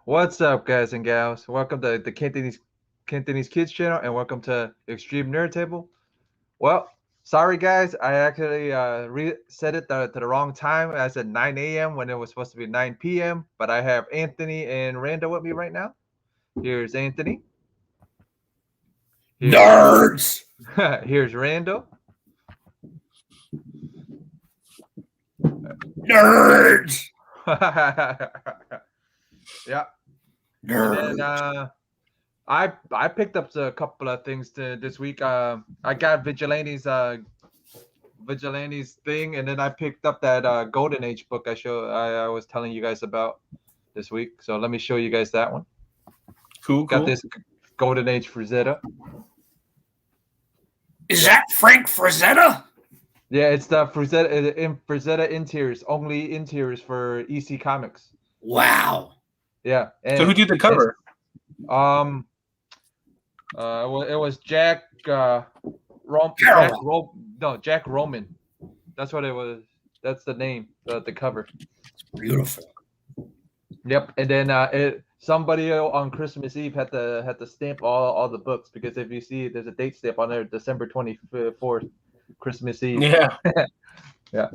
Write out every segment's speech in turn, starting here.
What's up, guys and gals? Welcome to the Cantonese Kids channel, and welcome to Extreme Nerd Table. Well, sorry guys, I actually set it to the wrong time. I said 9 a.m. when it was supposed to be 9 p.m. But I have Anthony and Randall with me right now. Here's Anthony. Nerds. Here's Randall. Nerds. Yeah. Nerds. And then I picked up a couple of things this week. I got Vigilantes thing, and then I picked up that Golden Age book I was telling you guys about this week. So let me show you guys that one. Cool. Got this Golden Age Frazetta. Is that Frank Frazetta? Yeah, it's the Frazetta interiors, only interiors for EC Comics. Wow. Yeah. And So who did the cover? Well, it was Jack Jack Roman. That's what it was. That's the name, the cover. It's beautiful. Yep. And then somebody on Christmas Eve had to stamp all the books, because if you see, there's a date stamp on there, December 24th, Christmas Eve. Yeah. Yeah.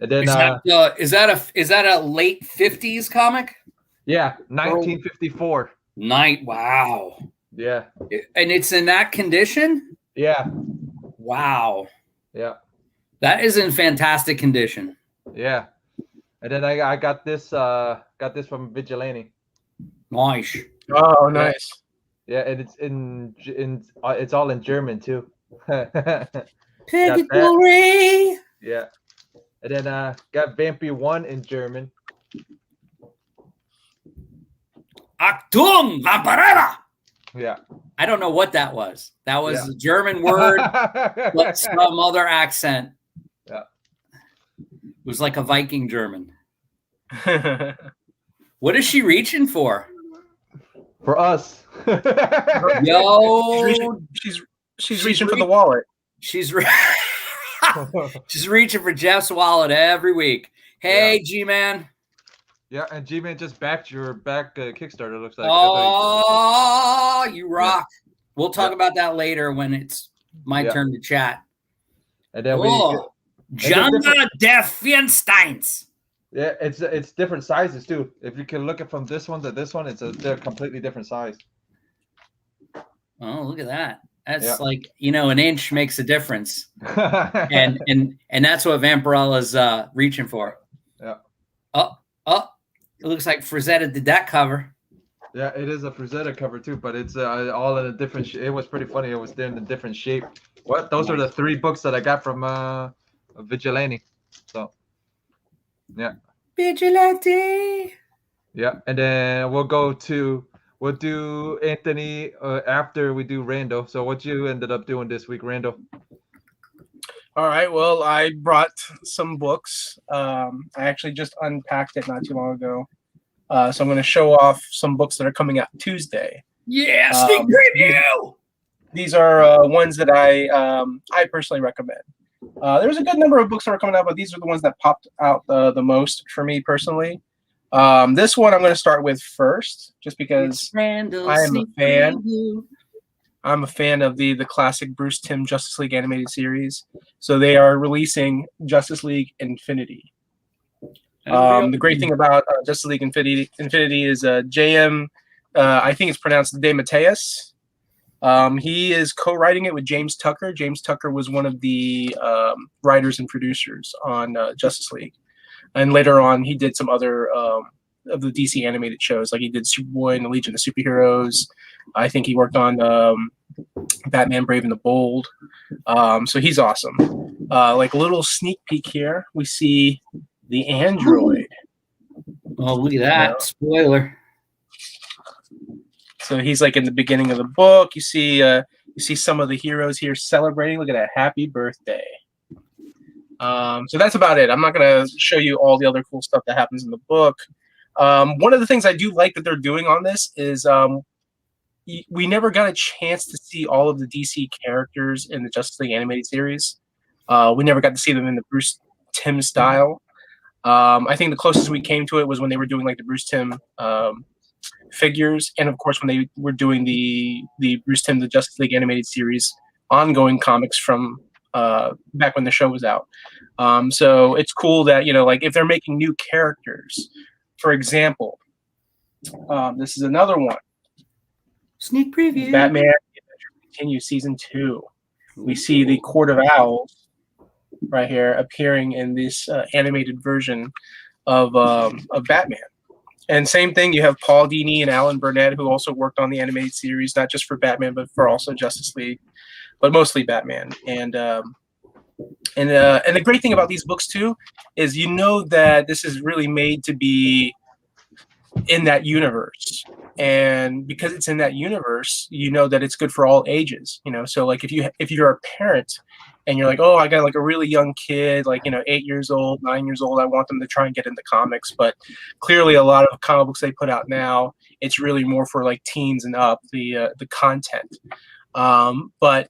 And then Is that a late 50s comic? yeah, 1954. Wow. Yeah. And it's in that condition? Yeah. Wow. Yeah. That is in fantastic condition. Yeah. And then I got this from Vigilante. Nice. Oh, nice. Yeah, and it's all in German too. Purgatory. Yeah. And then got Vampy 1 in German. Achtung, Vampirella. Yeah. I don't know what that was. That was a German word, but some other accent. Yeah. It was like a Viking German. What is she reaching for? For us. Yo, she's reaching for the wallet. She's reaching for Jeff's wallet every week. Hey, G-Man. Yeah, and G-Man just backed your Kickstarter, looks like. Oh, you rock. Yeah. We'll talk about that later when it's my turn to chat. And then Janga Defiensteins. Yeah, it's different sizes too. If you can look at from this one to this one, they're completely different size. Oh, look at that. That's like, an inch makes a difference. and that's what Vampirella's reaching for. Yeah. It looks like Frazetta did that cover. Yeah, it is a Frazetta cover too, but it's all in a different it was pretty funny. It was there in a different shape. What? Those are the 3 books that I got from Vigilante. So, yeah. Vigilante. Yeah, and then we'll do Anthony after we do Randall. So what you ended up doing this week, Randall? All right. Well, I brought some books. I actually just unpacked it not too long ago. So I'm going to show off some books that are coming out Tuesday. Yeah, sneak preview. These are ones that I personally recommend. There's a good number of books that are coming out, but these are the ones that popped out the most for me personally. This one I'm going to start with first, just because I am a fan. I'm a fan of the classic Bruce Timm Justice League animated series. So they are releasing Justice League Infinity. The great thing about Justice League Infinity is JM, I think it's pronounced DeMatteis. He is co-writing it with James Tucker. James Tucker was one of the writers and producers on Justice League. And later on, he did some other of the DC animated shows. Like he did Superboy and the Legion of Superheroes. I think he worked on Batman Brave and the Bold. So he's awesome. Like a little sneak peek here, we see the android. Oh, look at that. Spoiler. So he's like in the beginning of the book. You see some of the heroes here celebrating. Look at that. Happy birthday. So that's about it. I'm not going to show you all the other cool stuff that happens in the book. One of the things I do like that they're doing on this is we never got a chance to see all of the DC characters in the Justice League animated series. We never got to see them in the Bruce Timm style. I think the closest we came to it was when they were doing like the Bruce Timm figures, and of course when they were doing the Bruce Timm the Justice League animated series ongoing comics from back when the show was out. So it's cool that, you know, like if they're making new characters, for example, this is another one. Sneak preview. Batman Adventure Continues Season 2. We see the Court of Owls right here appearing in this animated version of Batman. And same thing, you have Paul Dini and Alan Burnett, who also worked on the animated series, not just for Batman, but for also Justice League, but mostly Batman. And the great thing about these books too is, you know, that this is really made to be in that universe, and because it's in that universe, you know that it's good for all ages. You know, so like if you're a parent and you're like, oh, I got like a really young kid, like, you know, 8 years old, 9 years old, I want them to try and get into comics, but clearly a lot of comic books they put out now, it's really more for like teens and up, the content. But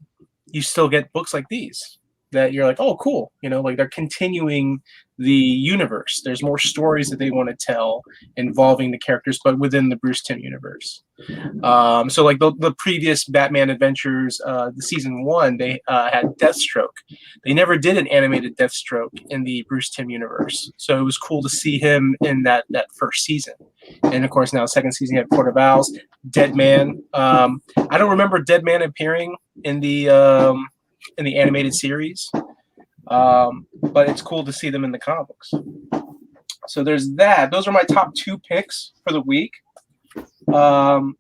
you still get books like these that you're like, oh, cool. You know, like they're continuing the universe. There's more stories that they want to tell involving the characters, but within the Bruce Timm universe. So like the previous Batman Adventures, the season 1, they had Deathstroke. They never did an animated Deathstroke in the Bruce Timm universe. So it was cool to see him in that first season. And of course, now second season, you have Court of Owls, Deadman. I don't remember Deadman appearing in the animated series, but it's cool to see them in the comics. So there's that. Those are my top 2 picks for the week. I'm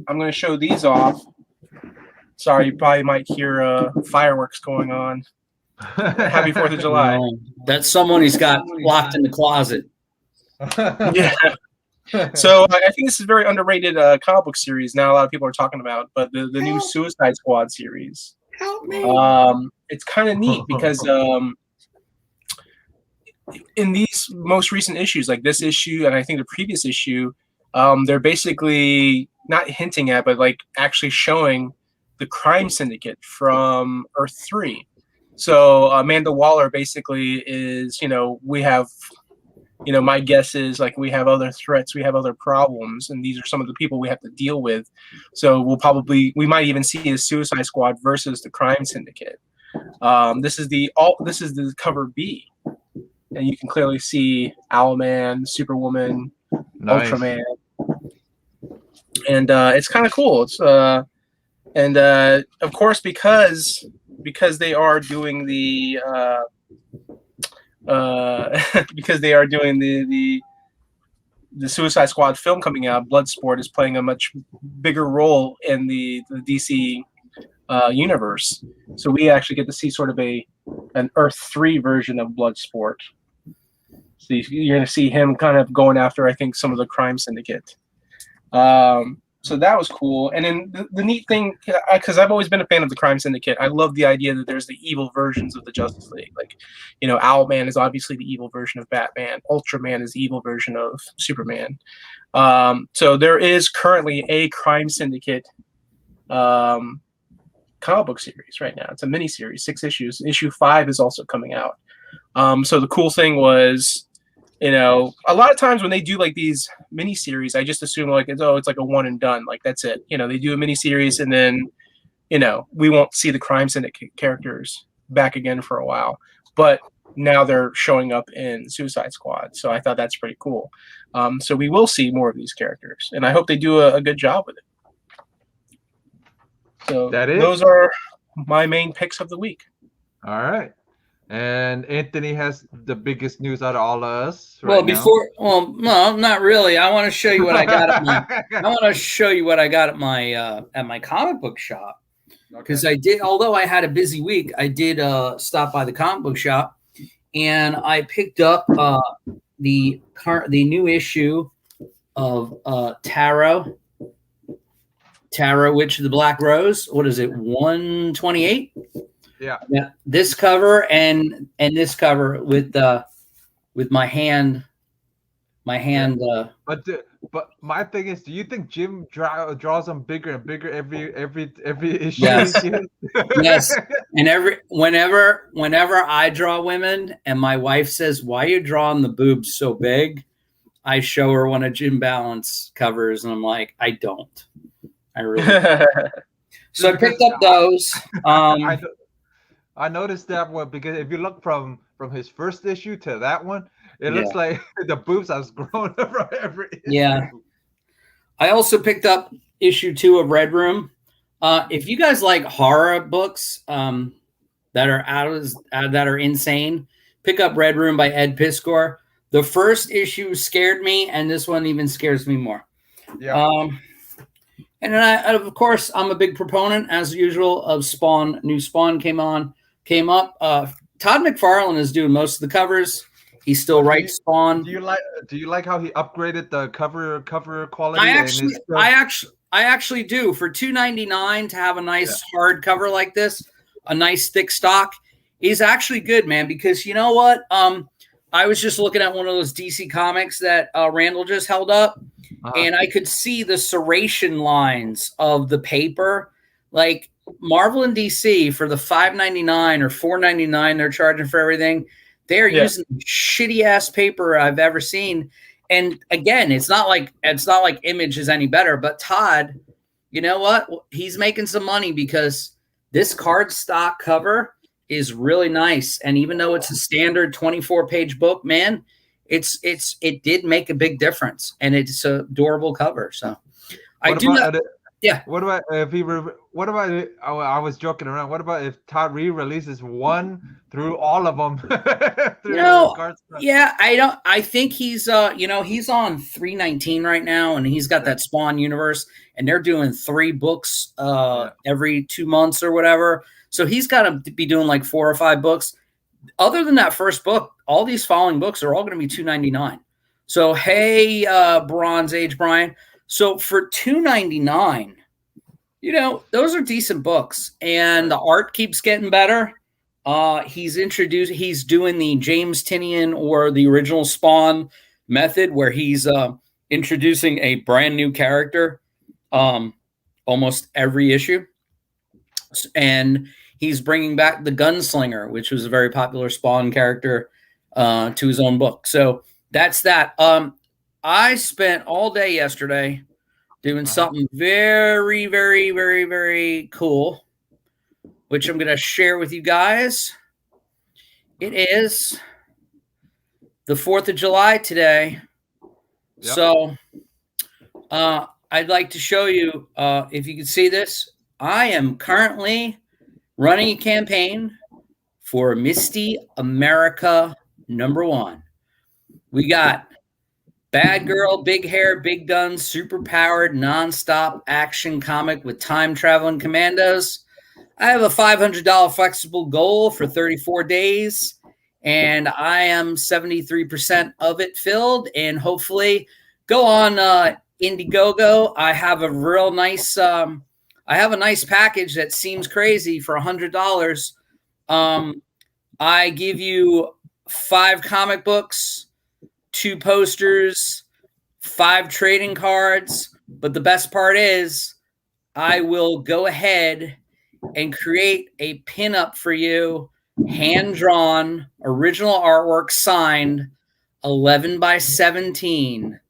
going to show these off. Sorry, you probably might hear fireworks going on. Happy 4th of July. That's someone he's got locked in the closet. Yeah. So I think this is a very underrated comic book series now a lot of people are talking about, but the new Suicide Squad series. It's kind of neat because in these most recent issues, like this issue and I think the previous issue, they're basically not hinting at, but like actually showing the crime syndicate from Earth 3. So Amanda Waller basically is, you know, we have, you know, my guess is like we have other threats, we have other problems, and these are some of the people we have to deal with. So we might even see a Suicide Squad versus the crime syndicate. This is the cover B, and you can clearly see Owlman, Superwoman, nice. Ultraman, and it's kind of cool. It's and of course because they are doing the because they are doing the Suicide Squad film coming out, Bloodsport is playing a much bigger role in the DC universe. So we actually get to see sort of an Earth 3 version of Bloodsport. So you're going to see him kind of going after, I think, some of the crime syndicate. So that was cool. And then the neat thing, because I've always been a fan of the crime syndicate, I love the idea that there's the evil versions of the Justice League. Like, you know, Owlman is obviously the evil version of Batman. Ultraman is the evil version of Superman. So there is currently a crime syndicate comic book series right now. It's a mini series, 6 issues. Issue 5 is also coming out. So the cool thing was, you know, a lot of times when they do like these mini series, I just assume like it's like a one and done, like that's it. You know, they do a mini series and then, you know, we won't see the crime syndicate characters back again for a while. But now they're showing up in Suicide Squad, so I thought that's pretty cool. So we will see more of these characters, and I hope they do a good job with it. So those are my main picks of the week. All right. And Anthony has the biggest news out of all of us. Well, no, not really. I want to show you what I got at my comic book shop, because I did. Although I had a busy week, I did stop by the comic book shop, and I picked up the new issue of Tarot, Witch of the Black Rose. What is it? 128. Yeah. This cover and this cover with my hand. But my thing is, do you think Jim draws them bigger and bigger every issue? Yes. Yes. And whenever I draw women and my wife says, "Why are you drawing the boobs so big?" I show her one of Jim Balance covers, and I'm like, I don't. I really don't. So I picked up those. I noticed that one because if you look from his first issue to that one, it looks like the boobs has grown from every issue. Yeah. I also picked up issue 2 of Red Room. If you guys like horror books that are insane, pick up Red Room by Ed Piskor. The first issue scared me, and this one even scares me more. Yeah. And then of course, I'm a big proponent, as usual, of Spawn. New Spawn came up. Todd McFarlane is doing most of the covers. He still writes Spawn. Do you like how he upgraded the cover quality? I actually do. For $2.99 to have a nice hardcover like this, a nice thick stock, is actually good, man. Because you know what? I was just looking at one of those DC comics that Randall just held up, and I could see the serration lines of the paper. Like Marvel and DC, for the $5.99 or $4.99 they're charging for everything, they're using shitty ass paper I've ever seen. And again, it's not like Image is any better, but Todd, you know what? He's making some money because this cardstock cover is really nice. And even though it's a standard 24-page book, man, it did make a big difference, and it's a adorable cover. So I was joking around. What about if Todd re-releases one through all of them? I think he's he's on 319 right now, and he's got that Spawn universe, and they're doing 3 books every 2 months or whatever. So he's got to be doing like 4 or 5 books. Other than that first book, all these following books are all going to be $2.99. So hey, Bronze Age Brian. So for $2.99, those are decent books, and the art keeps getting better. He's doing the James Tynion or the original Spawn method, where he's introducing a brand new character almost every issue, and he's bringing back the Gunslinger, which was a very popular Spawn character, to his own book. So that's that. I spent all day yesterday doing something very, very, very, very cool, which I'm going to share with you guys. It is the 4th of July today. Yep. So I'd like to show you, if you can see this, I am currently running a campaign for Misty America #1. We got bad girl, big hair, big guns, super powered, nonstop action comic with time traveling commandos. I have a $500 flexible goal for 34 days, and I am 73% of it filled. And hopefully, go on Indiegogo. I have a real nice, I have a nice package that seems crazy for $100. I give you 5 comic books, 2 posters, 5 trading cards. But the best part is I will go ahead and create a pinup for you, hand-drawn, original artwork, signed, 11 by 17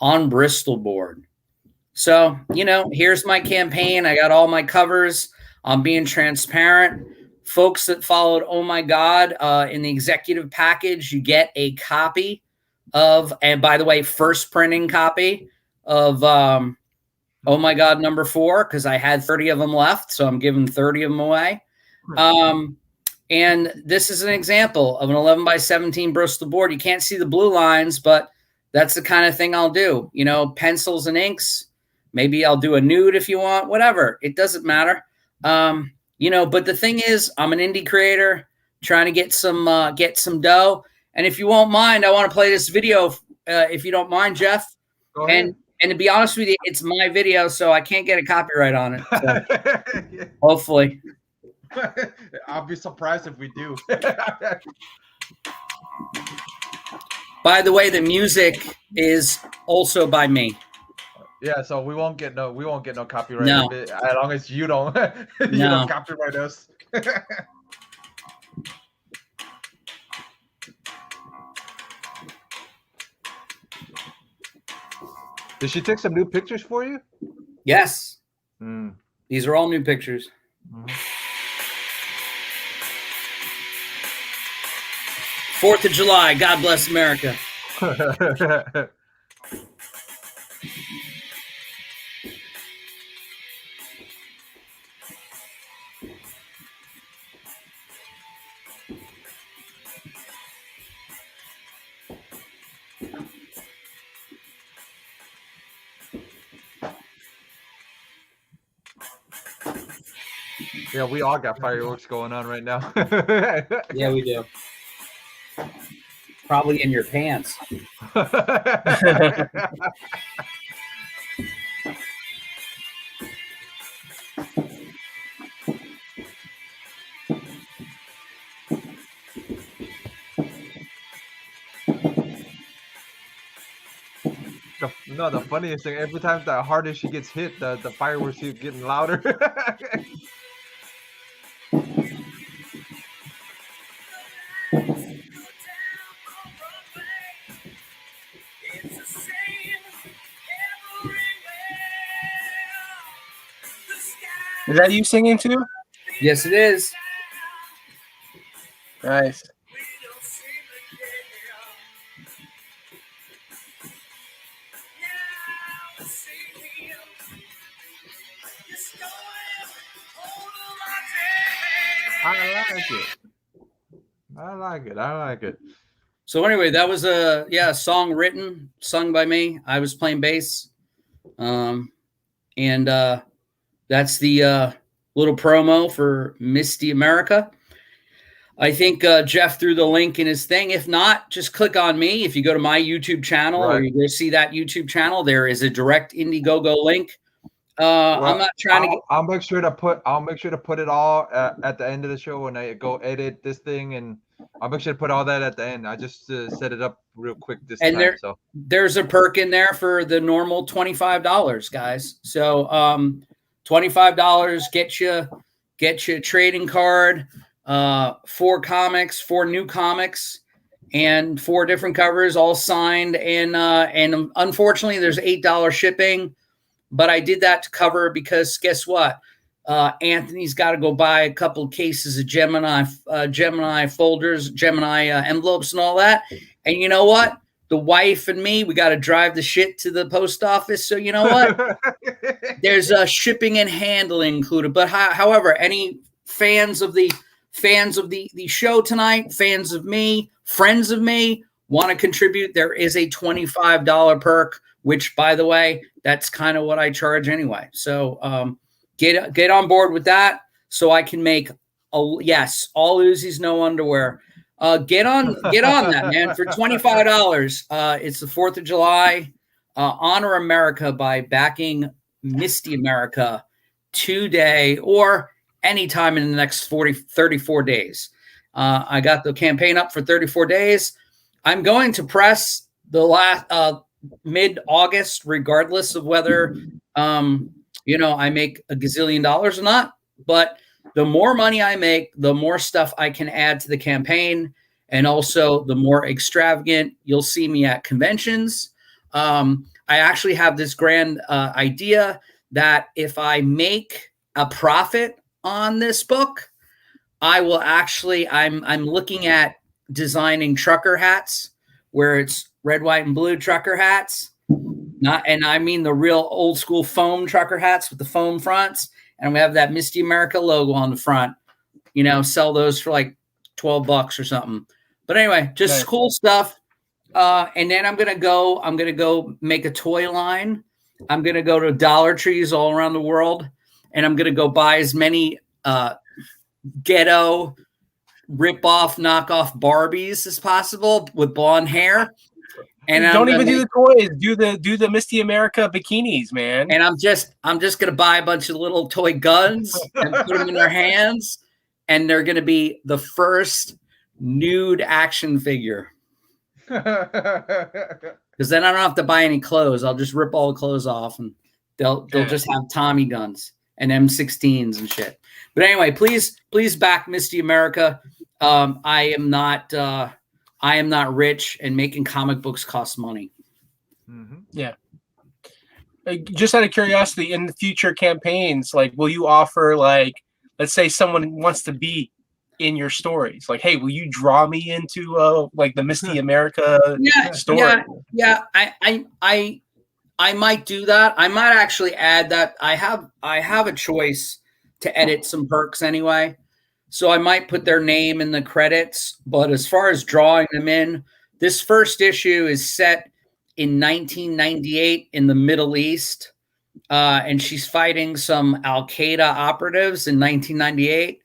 on Bristol board. So, here's my campaign. I got all my covers. I'm being transparent. Folks that followed Oh My God, in the executive package, you get a copy of, and by the way, first printing copy of Oh My God #4, because I had 30 of them left, so I'm giving 30 of them away. And this is an example of an 11 by 17 Bristol board. You can't see the blue lines, but that's the kind of thing I'll do. Pencils and inks. Maybe I'll do a nude if you want, whatever. It doesn't matter. But the thing is, I'm an indie creator trying to get some dough. And if you won't mind, I want to play this video, if you don't mind, Jeff. Go ahead. And to be honest with you, it's my video, so I can't get a copyright on it. So hopefully. I'll be surprised if we do. By the way, the music is also by me. Yeah, so we won't get no copyright. No. As long as you don't don't copyright us. Did she take some new pictures for you? Yes. Mm. These are all new pictures. Mhm. 4th of July. God bless America. Yeah, we all got fireworks going on right now. Yeah, we do. Probably in your pants. The funniest thing, every time the harder she gets hit, the fireworks keep getting louder. Is that you singing too? Yes, it is. Nice. I like it. I like it. I like it. So anyway, that was a song written, sung by me. I was playing bass. And that's the little promo for Misty America. I think Jeff threw the link in his thing. If not, just click on me. If you go to my YouTube channel or you go see that YouTube channel, there is a direct Indiegogo link. I'm not trying to. I'll make sure to put it all at the end of the show when I go edit this thing, and I'll make sure to put all that at the end. I just set it up real quick this time. So there's a perk in there for the normal $25, guys. So $25 get you a trading card, 4 comics, 4 new comics, and 4 different covers, all signed. And unfortunately, there's $8 shipping. But I did that to cover because guess what? Anthony's got to go buy a couple of cases of Gemini folders, Gemini envelopes and all that. And you know what? The wife and me, we got to drive the shit to the post office. So you know what? There's shipping and handling included. But however, any fans of the show tonight, fans of me, friends of me, want to contribute, there is a $25 perk, which, by the way, that's kind of what I charge anyway. So get on board with that so I can make all Uzis, no underwear. Get on that, man, for $25. It's the 4th of July. Honor America by backing Misty America today or anytime in the next 34 days. I got the campaign up for 34 days. I'm going to press the last mid-August, regardless of whether I make a gazillion dollars or not. But the more money I make, the more stuff I can add to the campaign, and also the more extravagant you'll see me at conventions. I actually have this grand idea that if I make a profit on this book, I will actually, I'm looking at designing trucker hats where it's red, white, and blue trucker hats. And I mean the real old school foam trucker hats with the foam fronts. And we have that Misty America logo on the front, sell those for like $12 or something. But anyway, just cool stuff. And then I'm going to go make a toy line. I'm going to go to Dollar Trees all around the world. And I'm going to go buy as many ghetto rip-off, knockoff Barbies as possible with blonde hair. And don't even do the toys. Do the Misty America bikinis, man. And I'm just gonna buy a bunch of little toy guns and put them in their hands, and they're gonna be the first nude action figure. Because then I don't have to buy any clothes. I'll just rip all the clothes off, and they'll just have Tommy guns and M16s and shit. But anyway, please back Misty America. I am not rich, and making comic books costs money. Mm-hmm. Yeah. just out of curiosity, in the future campaigns, like, will you offer, like, let's say someone wants to be in your stories, like, hey, will you draw me into like the Misty America story? Yeah. I might do that. I might actually add that I have a choice to edit some perks anyway. So I might put their name in the credits, but as far as drawing them in, this first issue is set in 1998 in the Middle East, and she's fighting some Al Qaeda operatives in 1998.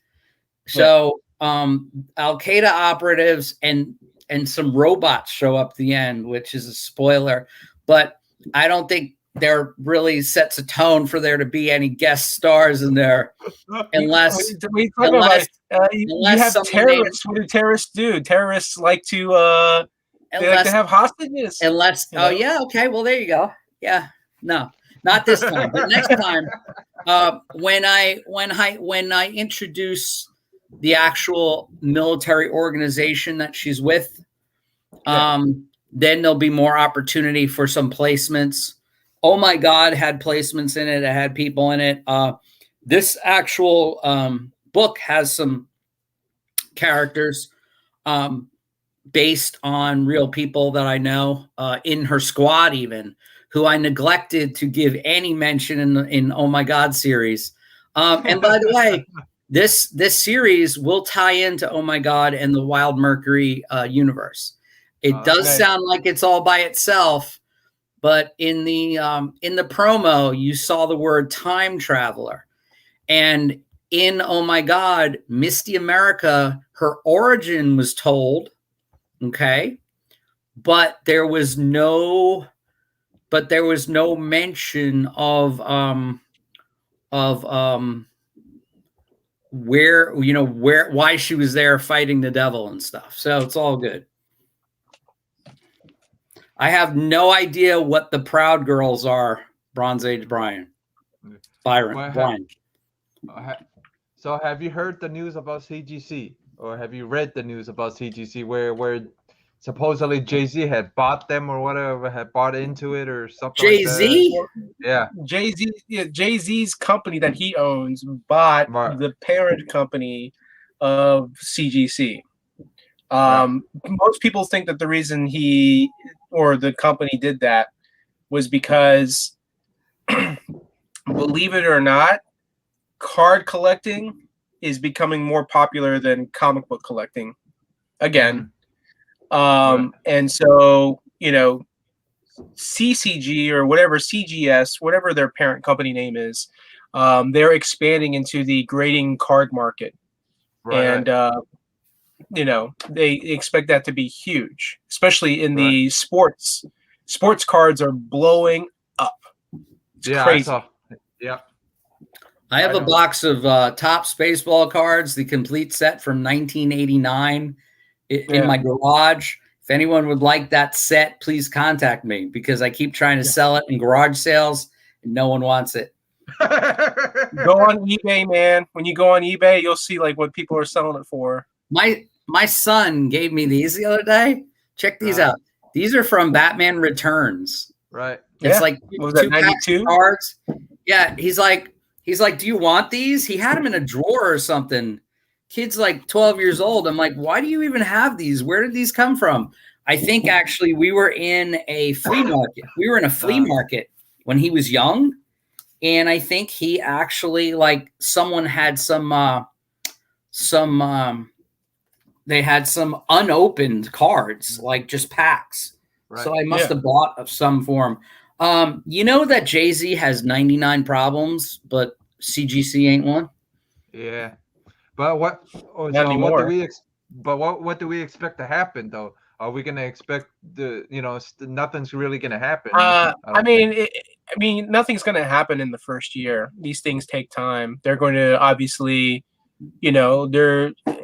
So Al Qaeda operatives and some robots show up at the end, which is a spoiler, but I don't think there really sets a tone for there to be any guest stars in there, unless you have terrorists. What do terrorists do? Terrorists like to they like to have hostages. Unless, oh yeah, okay, well there you go. Yeah, no, not this time, but next time, when I introduce the actual military organization that she's with, then there'll be more opportunity for some placements. Oh my God, had placements in it. It had people in it. This actual book has some characters based on real people that I know in her squad, even who I neglected to give any mention in Oh My God series. And by the way, this series will tie into Oh My God and the Wild Mercury universe. It does sound like it's all by itself, but in the promo, you saw the word time traveler. And in Oh My God, Misty America, her origin was told, okay, but there was no mention of why she was there fighting the devil and stuff. So it's all good. I have no idea what the Proud Girls are, Bronze Age Byron. So have you heard the news about CGC, or have you read the news about CGC where supposedly Jay-Z had bought them or whatever, had bought into it or something Jay-Z? like that? Yeah. Jay-Z's company that he owns bought the parent company of CGC. Most people think that the reason he or the company did that was because, believe it or not, card collecting is becoming more popular than comic book collecting again. And so, CCG or whatever, CGS, whatever their parent company name is, they're expanding into the grading card market. And they expect that to be huge, especially in the sports. Sports cards are blowing up. It's crazy. I have a box of Topps baseball cards, the complete set from 1989 in my garage. If anyone would like that set, please contact me, because I keep trying to sell it in garage sales and no one wants it. Go on eBay, man. When you go on eBay, you'll see like what people are selling it for. My son gave me these the other day. Check these out. These are from Batman Returns. Right. It's like what was that, 92 cards. Yeah. He's like, do you want these? He had them in a drawer or something. Kid's like 12 years old. I'm like, why do you even have these? Where did these come from? I think actually we were in a flea market. We were in a flea market when he was young. And I think he actually, like, someone had they had some unopened cards, like just packs. Right. So I must have bought some for him. You know that Jay-Z has 99 problems, but CGC ain't one? Yeah. But what do we expect to happen, though? Are we going to expect nothing's really going to happen? I mean, nothing's going to happen in the first year. These things take time. They're going to obviously,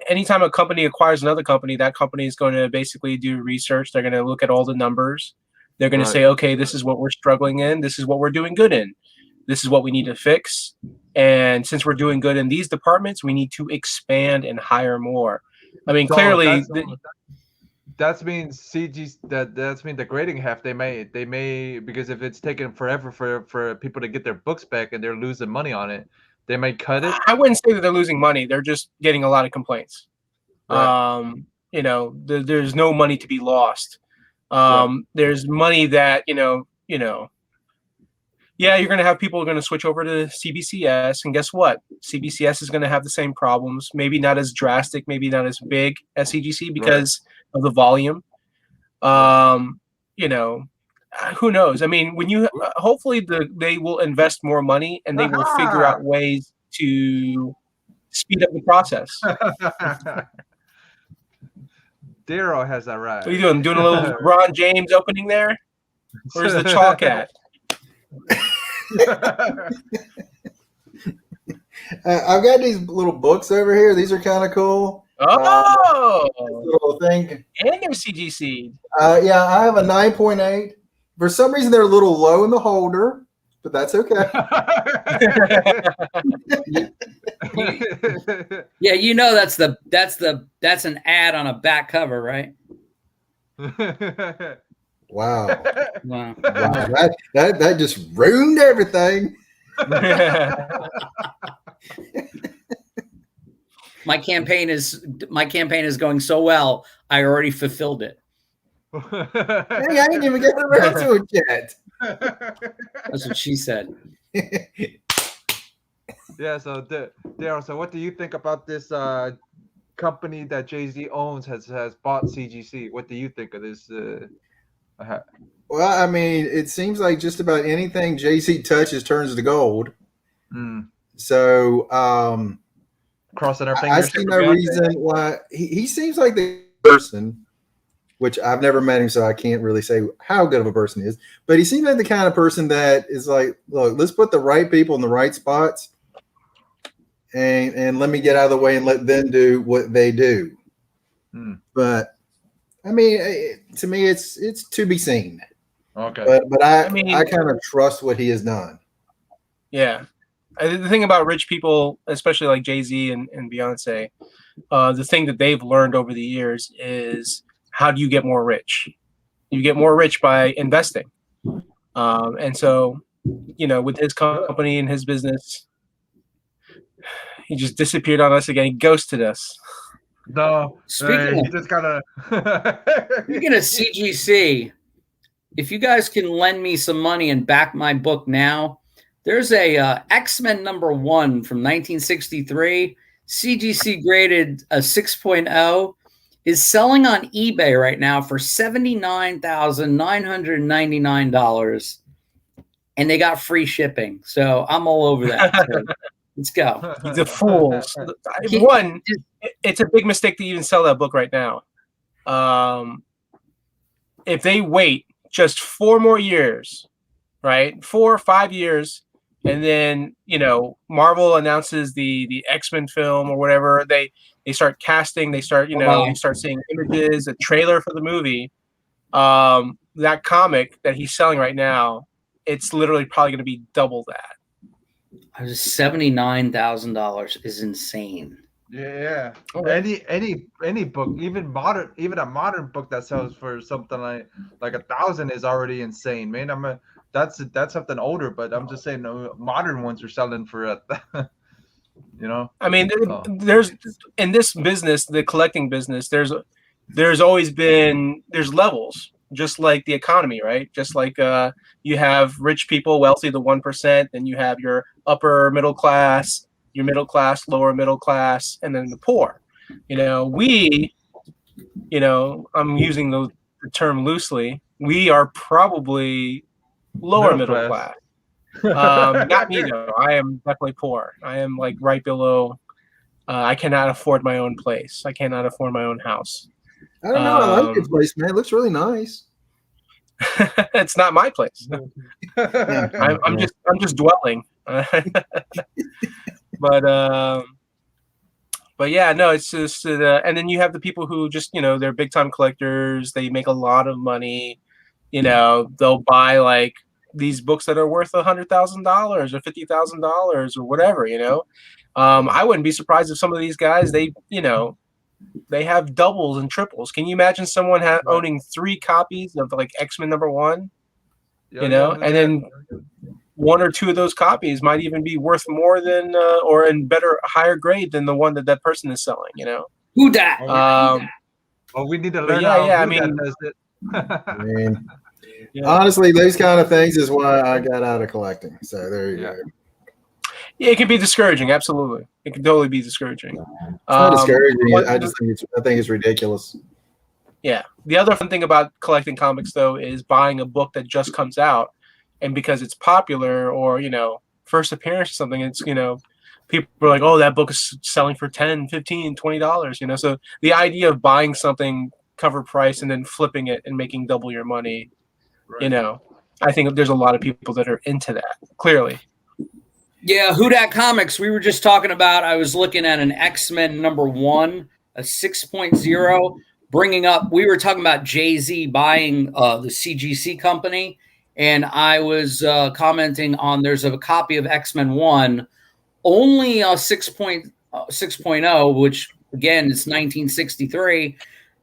anytime a company acquires another company, that company is going to basically do research. They're going to look at all the numbers. They're going to say, okay, this is what we're struggling in. This is what we're doing good in. This is what we need to fix. And since we're doing good in these departments, we need to expand and hire more. I mean, clearly, That means CG that's mean the grading half they may because if it's taking forever for people to get their books back and they're losing money on it, they may cut it. I wouldn't say that they're losing money. They're just getting a lot of complaints. Right. There's no money to be lost. There's money that yeah, you're going to have people who are going to switch over to CBCS, and guess what? CBCS is going to have the same problems. Maybe not as drastic, maybe not as big as CGC because of the volume. Who knows? I mean, when you hopefully they will invest more money and they will figure out ways to speed up the process. Daryl has that right. What are you doing? Doing a little LeBron James opening there? Where's the chalk at? I've got these little books over here. These are kind of cool. Oh, little thing. And they're CGC. Yeah, I have a 9.8. For some reason, they're a little low in the holder, but that's okay. Yeah, that's an ad on a back cover, right? Wow. Wow. That just ruined everything. My campaign is going so well. I already fulfilled it. Hey, I ain't even getting around to it yet. That's what she said. Yeah. So Daryl, so what do you think about this company that Jay-Z owns has bought CGC? What do you think of this? Well, I mean, it seems like just about anything Jay-Z touches turns to gold. So, crossing our fingers. I see no reason why he seems like the person, which I've never met him, so I can't really say how good of a person he is. But he seems like the kind of person that is like, look, let's put the right people in the right spots, and let me get out of the way and let them do what they do. But I mean, to me, it's to be seen. Okay. But I kind of trust what he has done. Yeah. The thing about rich people, especially like Jay-Z and Beyonce, the thing that they've learned over the years is how do you get more rich? You get more rich by investing. And so, with his company and his business, he just disappeared on us again. He ghosted us. No. Speaking of CGC, if you guys can lend me some money and back my book now, there's a X-Men #1 from 1963, CGC graded a 6.0, is selling on eBay right now for $79,999, and they got free shipping. So I'm all over that. So let's go. He's a fool. One, it's a big mistake to even sell that book right now. If they wait just 4 more years, right? 4 or 5 years, and then Marvel announces the X-Men film or whatever, they start casting, they start you start seeing images, a trailer for the movie. That comic that he's selling right now, it's literally probably going to be double that. $79,000 is insane. Yeah. Any book, even a modern book that sells for something like 1,000 is already insane, man. That's something older, but I'm just saying modern ones are selling for I mean, there's in this business, the collecting business, there's always been levels, just like the economy, right? Just like you have rich people, wealthy, the 1%, then you have your upper middle class, your middle class, lower middle class, and then the poor. I'm using the term loosely. We are probably lower middle class. Not me though. I am definitely poor. I am like right below. I cannot afford my own place. I cannot afford my own house. I don't know. I like your place, man. It looks really nice. It's not my place. I'm just dwelling. But yeah, no, it's just and then you have the people who just they're big time collectors. They make a lot of money. They'll buy like these books that are worth $100,000 or $50,000 or whatever. I wouldn't be surprised if some of these guys they they have doubles and triples. Can you imagine someone owning 3 copies of like X-Men #1? You know, and then 1 or 2 of those copies might even be worth more than or in better, higher grade than the one that person is selling. You know, who dat? Well, we need to learn I mean, does it. Honestly, these kind of things is why I got out of collecting. So there you go. Yeah, it can be discouraging. Absolutely, it can totally be discouraging. It's not discouraging. I think it's ridiculous. Yeah. The other fun thing about collecting comics, though, is buying a book that just comes out, and because it's popular or first appearance or something, it's people are like, oh, that book is selling for $10, $15, $20. So the idea of buying something cover price and then flipping it and making double your money, I think there's a lot of people that are into that. Clearly. Yeah, Who Dat Comics, we were just talking about, I was looking at an X-Men #1, a 6.0, bringing up, we were talking about Jay-Z buying the CGC company, and I was commenting on, there's a copy of X-Men 1, only a 6.0, which, again, is 1963.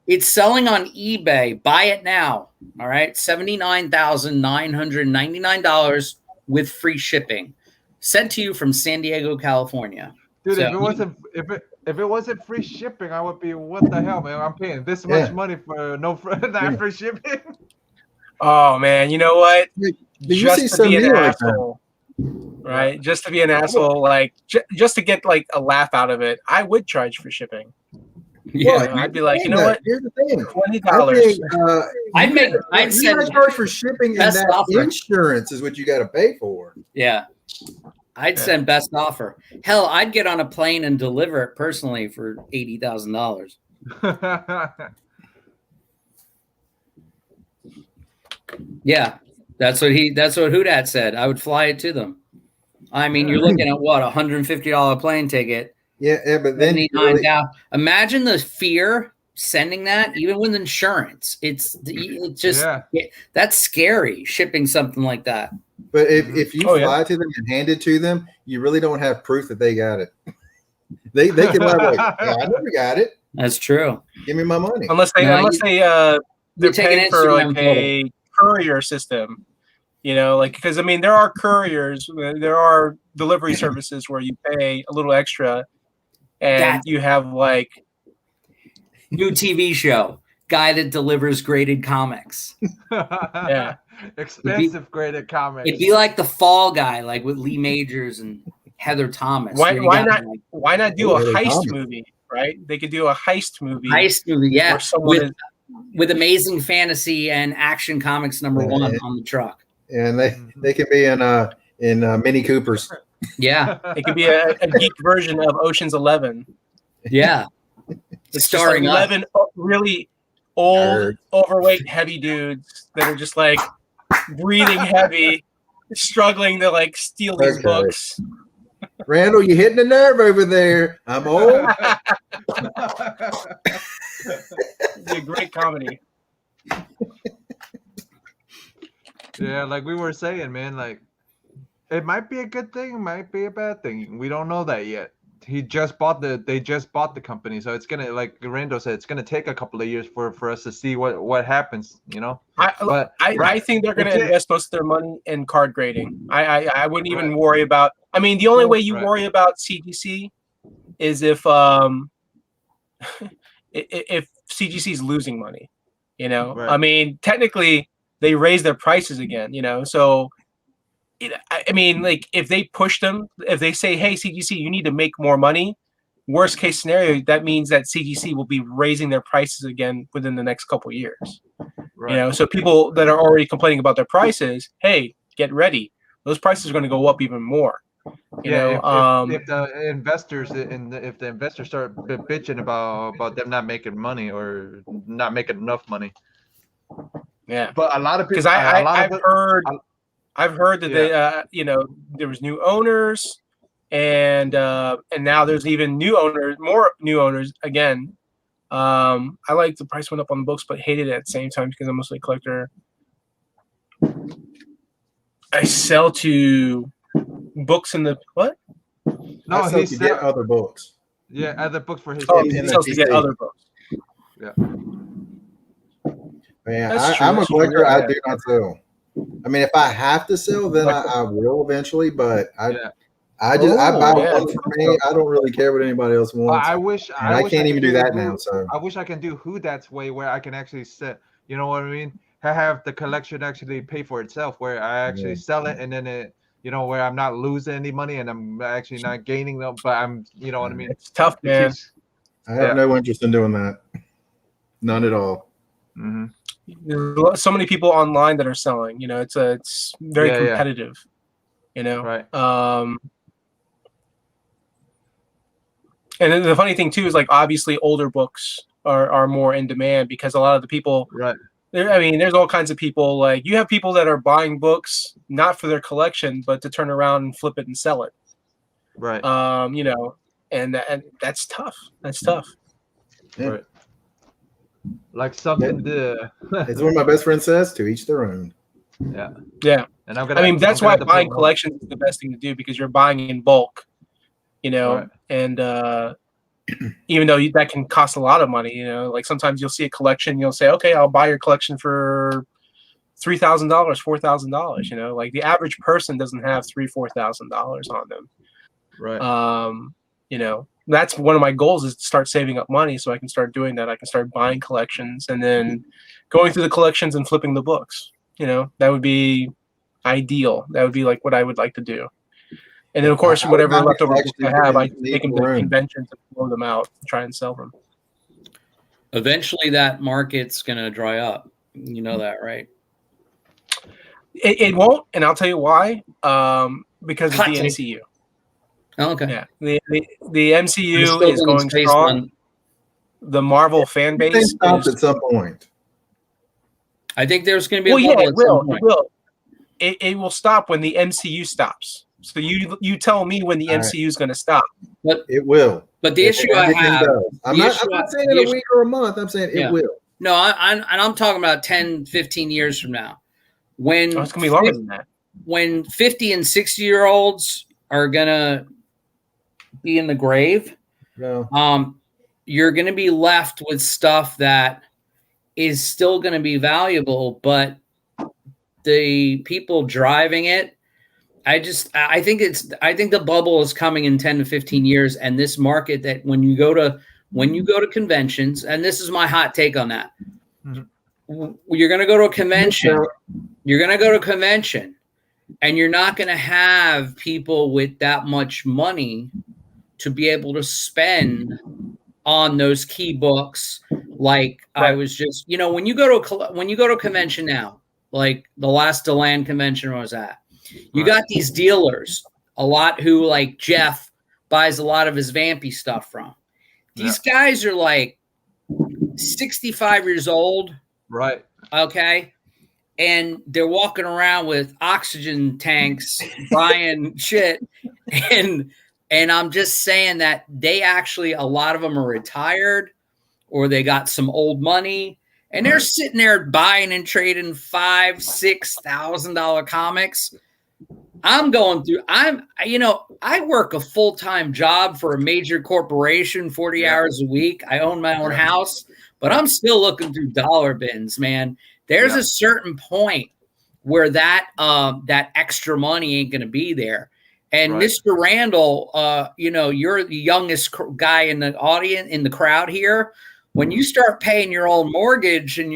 It's selling on eBay. Buy it now, all right? $79,999 with free shipping. Sent to you from San Diego, California. Dude, so, if it wasn't free shipping, I would be, what the hell, man? I'm paying this much money for not free shipping. Oh man, you know what? Just to be an asshole, right? Just to be an asshole, like just to get like a laugh out of it, I would charge for shipping. Yeah, I'd be like, you know what? Here's the thing: $20. I'd charge for shipping, and that offer. Insurance is what you got to pay for. Yeah. I'd send best offer. Hell, I'd get on a plane and deliver it personally for $80,000. Yeah, that's what Who Dat said. I would fly it to them. I mean, you're looking at what, $150 plane ticket. Yeah, but then imagine the fear sending that, even with insurance. It's just that's scary, shipping something like that. But if you fly to them and hand it to them, you really don't have proof that they got it. They can lie like, I never got it. That's true. Give me my money. Unless they're paying for like a courier system, because I mean there are couriers, there are delivery services where you pay a little extra, and you have like new TV show. Guy that delivers graded comics. Yeah. Expensive graded comics. It'd be like the Fall Guy, like with Lee Majors and Heather Thomas. Why not do a heist movie, right? They could do a heist movie. Yeah. With Amazing Fantasy and Action Comics #1 on the truck. And they could be in Mini Coopers. Yeah. It could be a geek version of Ocean's 11. Yeah. It's starring 11 really old, overweight, heavy dudes that are just like breathing heavy, struggling to like steal these books. Randall, you hitting a nerve over there. I'm old. It'd be a great comedy. Yeah, like we were saying, man, like it might be a good thing, it might be a bad thing. We don't know that yet. They just bought the company, so it's gonna, like Randall said, it's gonna take a couple of years for us to see what happens, I think they're gonna invest most of their money in card grading. I wouldn't even worry about. I mean, the only way you worry about CGC is if CGC is losing money. I mean, technically they raise their prices again. So. I mean, like if they push them, if they say, "Hey, CGC, you need to make more money," worst case scenario, that means that CGC will be raising their prices again within the next couple of years. Right. So people that are already complaining about their prices, hey, get ready. Those prices are going to go up even more. If the investors start bitching about them not making money or not making enough money. Yeah, but a lot of people, because I've heard that they, there was new owners, and now there's even more new owners again. I like the price went up on the books, but hated it at the same time because I'm mostly a collector. I sell to books in the what? No, he get other books. Yeah, other books for his. Oh, PC. he sells to get other books. Yeah. Man, That's true, I'm a that's true, collector. I yeah. do not sell. I mean, if I have to sell, then I will eventually. But I buy one for me. I don't really care what anybody else wants. I wish I can't even do that now. So I wish I can do Who That's way where I can actually sell. You know what I mean? Have the collection actually pay for itself, where I actually sell it, and then it, you know, where I'm not losing any money and I'm actually not gaining them, but I'm, you know what I mean? It's tough, man. I have no interest in doing that. None at all. Mm-hmm. There's so many people online that are selling. You know, it's very competitive. You know, right? And then the funny thing too is, like, obviously older books are more in demand because a lot of the people, right? I mean, there's all kinds of people. Like, you have people that are buying books not for their collection, but to turn around and flip it and sell it. Right. You know, and that's tough. That's tough. Yeah. Right. Like something it's what my best friend says, to each their own. Yeah. Yeah. And I mean, that's why buying collections is the best thing to do, because you're buying in bulk, you know, and even though that can cost a lot of money, you know, like sometimes you'll see a collection, you'll say, okay, I'll buy your collection for $3,000, $4,000. You know, like the average person doesn't have $3,000-$4,000 on them. Right. You know, that's one of my goals, is to start saving up money so I can start doing that. I can start buying collections and then going through the collections and flipping the books. You know, that would be ideal. That would be like what I would like to do. And then, of course, whatever leftover books I have, I take them to conventions and blow them out and try and sell them. Eventually, that market's going to dry up. You know that, right? It won't, and I'll tell you why. Because of the MCU. Oh, okay. Yeah, the MCU is going strong. The Marvel fan base stops at some point. I think there's going to be a bubble at some point. It will. It will stop when the MCU stops. So you tell me when the MCU is going to stop. But it will. But the issue I have, I'm not saying in a week or a month. I'm saying it will. No, I'm talking about 10, 15 years from now. When it's going to be longer than that. When 50 and 60-year-olds are going to be in the grave, you're going to be left with stuff that is still going to be valuable, but the people driving it, I think the bubble is coming in 10 to 15 years, and this market that when you go to conventions, and this is my hot take on that. Mm-hmm. You're going to go to a convention. You're going to go to a convention, and you're not going to have people with that much money to be able to spend on those key books. Like I was just, you know, when you go to a convention now, like the last DeLand convention was at, you got these dealers, a lot who, like Jeff, buys a lot of his Vampy stuff from. These guys are like 65 years old. Right. Okay. And they're walking around with oxygen tanks, buying shit. And I'm just saying that they actually, a lot of them are retired, or they got some old money, and they're sitting there buying and trading $5,000-$6,000 comics. I work a full-time job for a major corporation, 40 hours a week. I own my own house, but I'm still looking through dollar bins, man. There's a certain point where that extra money ain't going to be there. And Mr. Randall, you're the youngest guy in the audience, in the crowd here. When you start paying your own mortgage and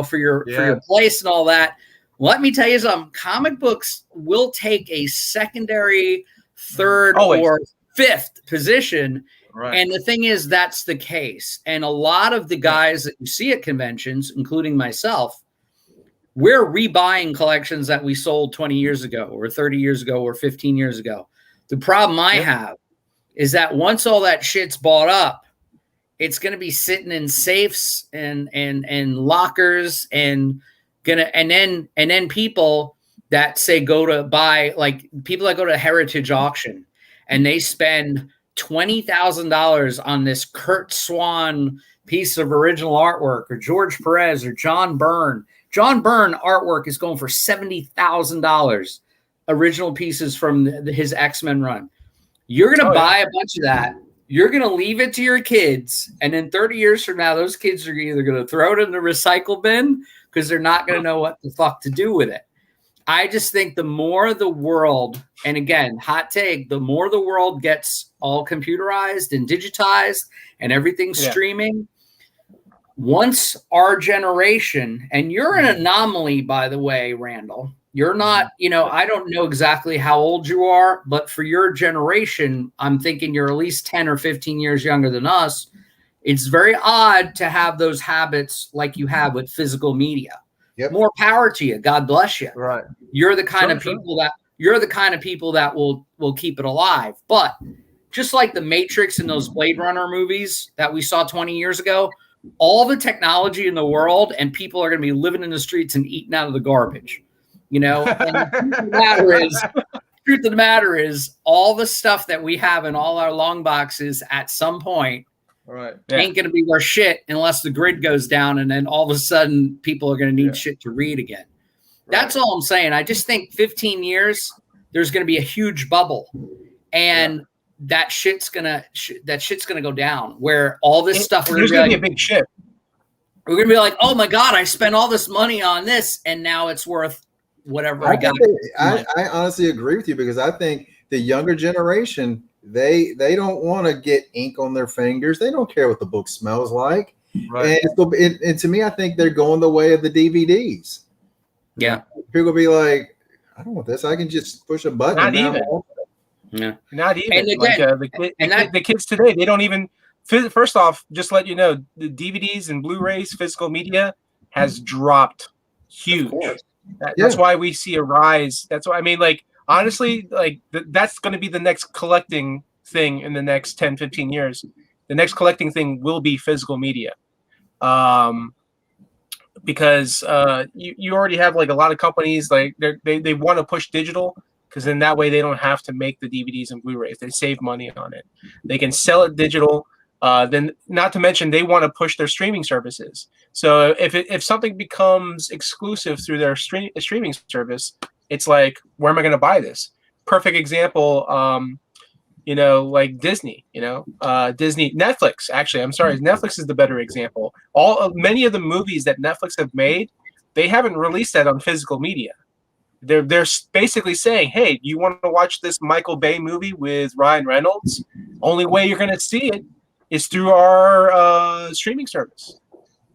for your place and all that, let me tell you something. Comic books will take a secondary, third, or fifth position. Right. And the thing is, that's the case. And a lot of the guys that you see at conventions, including myself, we're rebuying collections that we sold 20 years ago or 30 years ago or 15 years ago. The problem I have is that once all that shit's bought up, it's going to be sitting in safes and lockers and then people that say go to buy, like people that go to Heritage Auction and they spend $20,000 on this Kurt Swan piece of original artwork, or George Perez or John Byrne. John Byrne artwork is going for $70,000. Original pieces from his X-Men run. You're going to buy a bunch of that, You're going to leave it to your kids, and then 30 years from now, those kids are either going to throw it in the recycle bin because they're not going to know what the fuck to do with it. I just think the more the world, and again, hot take, the more the world gets all computerized and digitized and everything's streaming, once our generation, and you're an anomaly, by the way, Randall, you're not, I don't know exactly how old you are, but for your generation, I'm thinking you're at least 10 or 15 years younger than us. It's very odd to have those habits like you have with physical media. Yep. More power to you. God bless you. Right. You're the kind of people that will keep it alive. But just like the Matrix and those Blade Runner movies that we saw 20 years ago, all the technology in the world and people are going to be living in the streets and eating out of the garbage. And the truth of the matter is all the stuff that we have in all our long boxes at some point ain't going to be worth shit unless the grid goes down and then all of a sudden people are going to need shit to read again. That's all I'm saying. I just think 15 years, there's going to be a huge bubble and that shit's going to go down where all this stuff, there's going to be a big shift. We're going to be like, oh my God, I spent all this money on this and now it's worth whatever I got. I honestly agree with you because I think the younger generation, they don't want to get ink on their fingers. They don't care what the book smells like. Right. And to me, I think they're going the way of the DVDs. Yeah. People will be like, I don't want this. I can just push a button. Not even. Not even. And again, the kids today, they don't even. First off, just let you know, the DVDs and Blu-rays, physical media has dropped huge. That's why we see a rise. That's why, I mean, like, honestly, like that's going to be the next collecting thing in the next 10, 15 years. The next collecting thing will be physical media. Because you already have like a lot of companies, like they want to push digital because then that way they don't have to make the DVDs and Blu-rays. They save money on it. They can sell it digital. Then not to mention they want to push their streaming services. So if something becomes exclusive through their streaming service, it's like, where am I going to buy this? Perfect example, like Disney, Disney, Netflix. Actually, I'm sorry, Netflix is the better example. Many of the movies that Netflix have made, they haven't released that on physical media. They're basically saying, hey, you want to watch this Michael Bay movie with Ryan Reynolds? Only way you're going to see it is through our streaming service.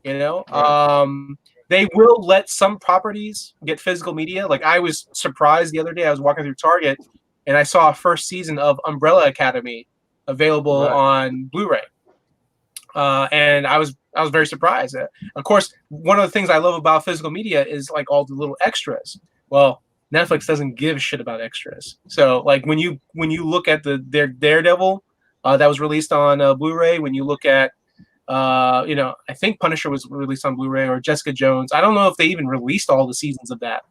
They will let some properties get physical media. Like I was surprised the other day. I was walking through Target and I saw a first season of Umbrella Academy available on Blu-ray, and I was very surprised. Of course, one of the things I love about physical media is like all the little extras. Well, Netflix doesn't give a shit about extras. So like when you look at their Daredevil that was released on Blu-ray, when you look at I think Punisher was released on Blu-ray, or Jessica Jones. I don't know if they even released all the seasons of that,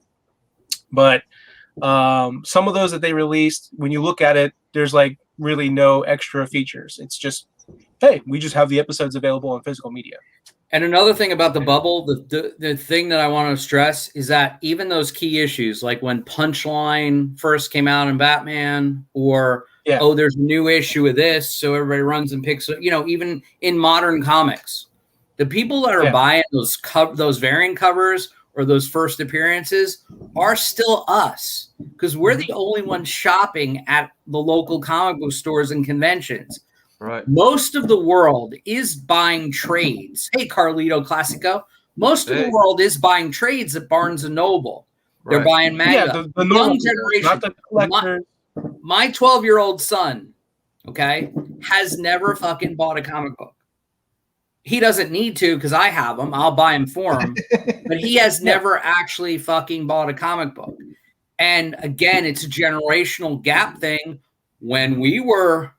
but some of those that they released, when you look at it, there's like really no extra features. It's just, hey, we just have the episodes available on physical media. And another thing about the bubble, the thing that I want to stress is that even those key issues, like when Punchline first came out in Batman, or there's a new issue of this, so everybody runs and picks it. Even in modern comics, the people that are buying those variant covers or those first appearances are still us, because we're the only ones shopping at the local comic book stores and conventions. Right. Most of the world is buying trades. Hey, Carlito Classico. Most of the world is buying trades at Barnes and Noble. They're buying manga. Yeah, the young generation, not the collectors. My 12-year-old son, has never fucking bought a comic book. He doesn't need to because I have them. I'll buy them for him. But he has never actually fucking bought a comic book. And again, it's a generational gap thing. When we were,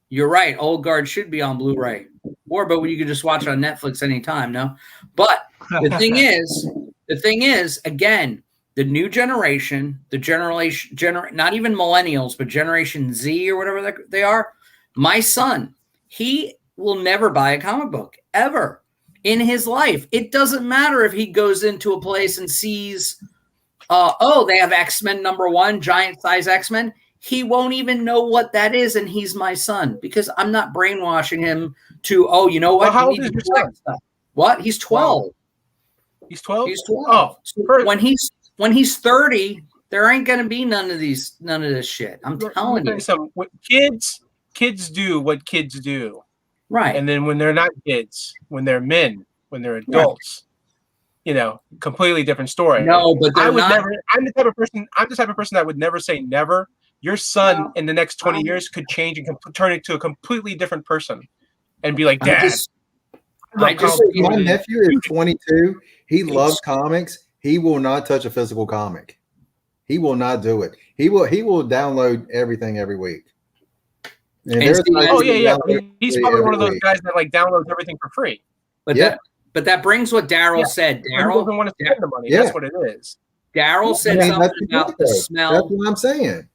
you're right, Old Guard should be on Blu-ray. But you can just watch it on Netflix anytime, no? But the thing is, again, the new generation, not even millennials, but Generation Z or whatever they are, my son, he will never buy a comic book ever in his life. It doesn't matter if he goes into a place and sees, they have X-Men #1, giant size X-Men. he won't even know what that is, and he's my son because I'm not brainwashing him to. Oh, you know what? Well, how you old need is to your collect stuff. What? He's 12. He's 12. He's 12. Oh, So when he's 30, there ain't gonna be none of this shit. I'm telling you. So kids do what kids do, Right. and then when they're not kids, when they're men, when they're adults, completely different story. No, but I would not, never. I'm the type of person that would never say never. Your son in the next 20 years could change and turn into a completely different person, and be like, Dad. My nephew is 22. He loves comics. He will not touch a physical comic. He will not do it. He will download everything every week. And he's probably one of those guys that like downloads everything for free. But that brings what Daryl said. Daryl doesn't want to spend the money. That's what it is. Daryl said something about the smell. That's what I'm saying.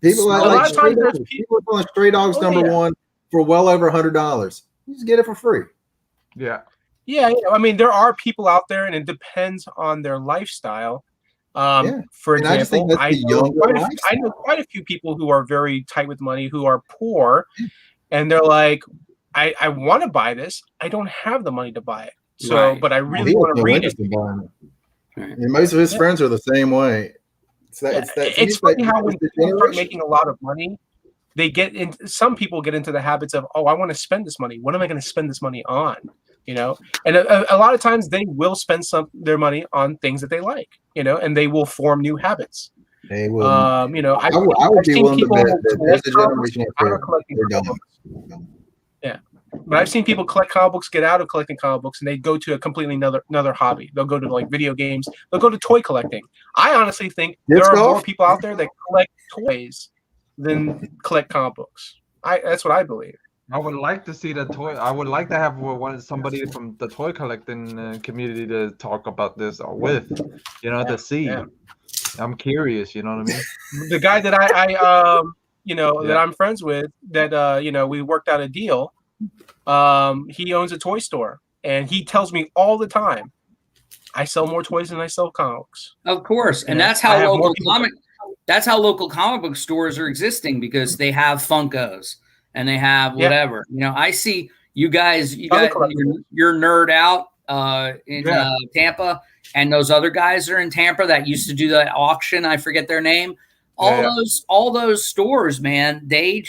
People like Stray Dogs. People are calling Stray Dogs #1 for well over $100. You just get it for free. Yeah. Yeah. I mean, there are people out there, and it depends on their lifestyle. For example, I know quite a few people who are very tight with money, who are poor, and they're like, I want to buy this. I don't have the money to buy it. So, but I really want to read it. And most of his friends are the same way. It's funny how when people start making a lot of money, some people get into the habits of, I want to spend this money. What am I going to spend this money on? And a lot of times they will spend their money on things that they like, and they will form new habits. They will. I would be willing to bet that there's a generation they're done. Yeah. But I've seen people collect comic books, get out of collecting comic books, and they go to a completely another hobby. They'll go to like video games. They'll go to toy collecting. I honestly think there are more people out there that collect toys than collect comic books. That's what I believe. I would like to see the toy. I would like to have somebody from the toy collecting community to talk about this or with, to see. Yeah. I'm curious. You know what I mean? The guy that that I'm friends with, that we worked out a deal. He owns a toy store, and he tells me all the time, I sell more toys than I sell comics. Of course, and that's how local comic book stores are existing, because they have Funkos and they have whatever. I see you guys you're Nerd Out in Tampa, and those other guys are in Tampa that used to do that auction. I forget their name. All those stores, man, they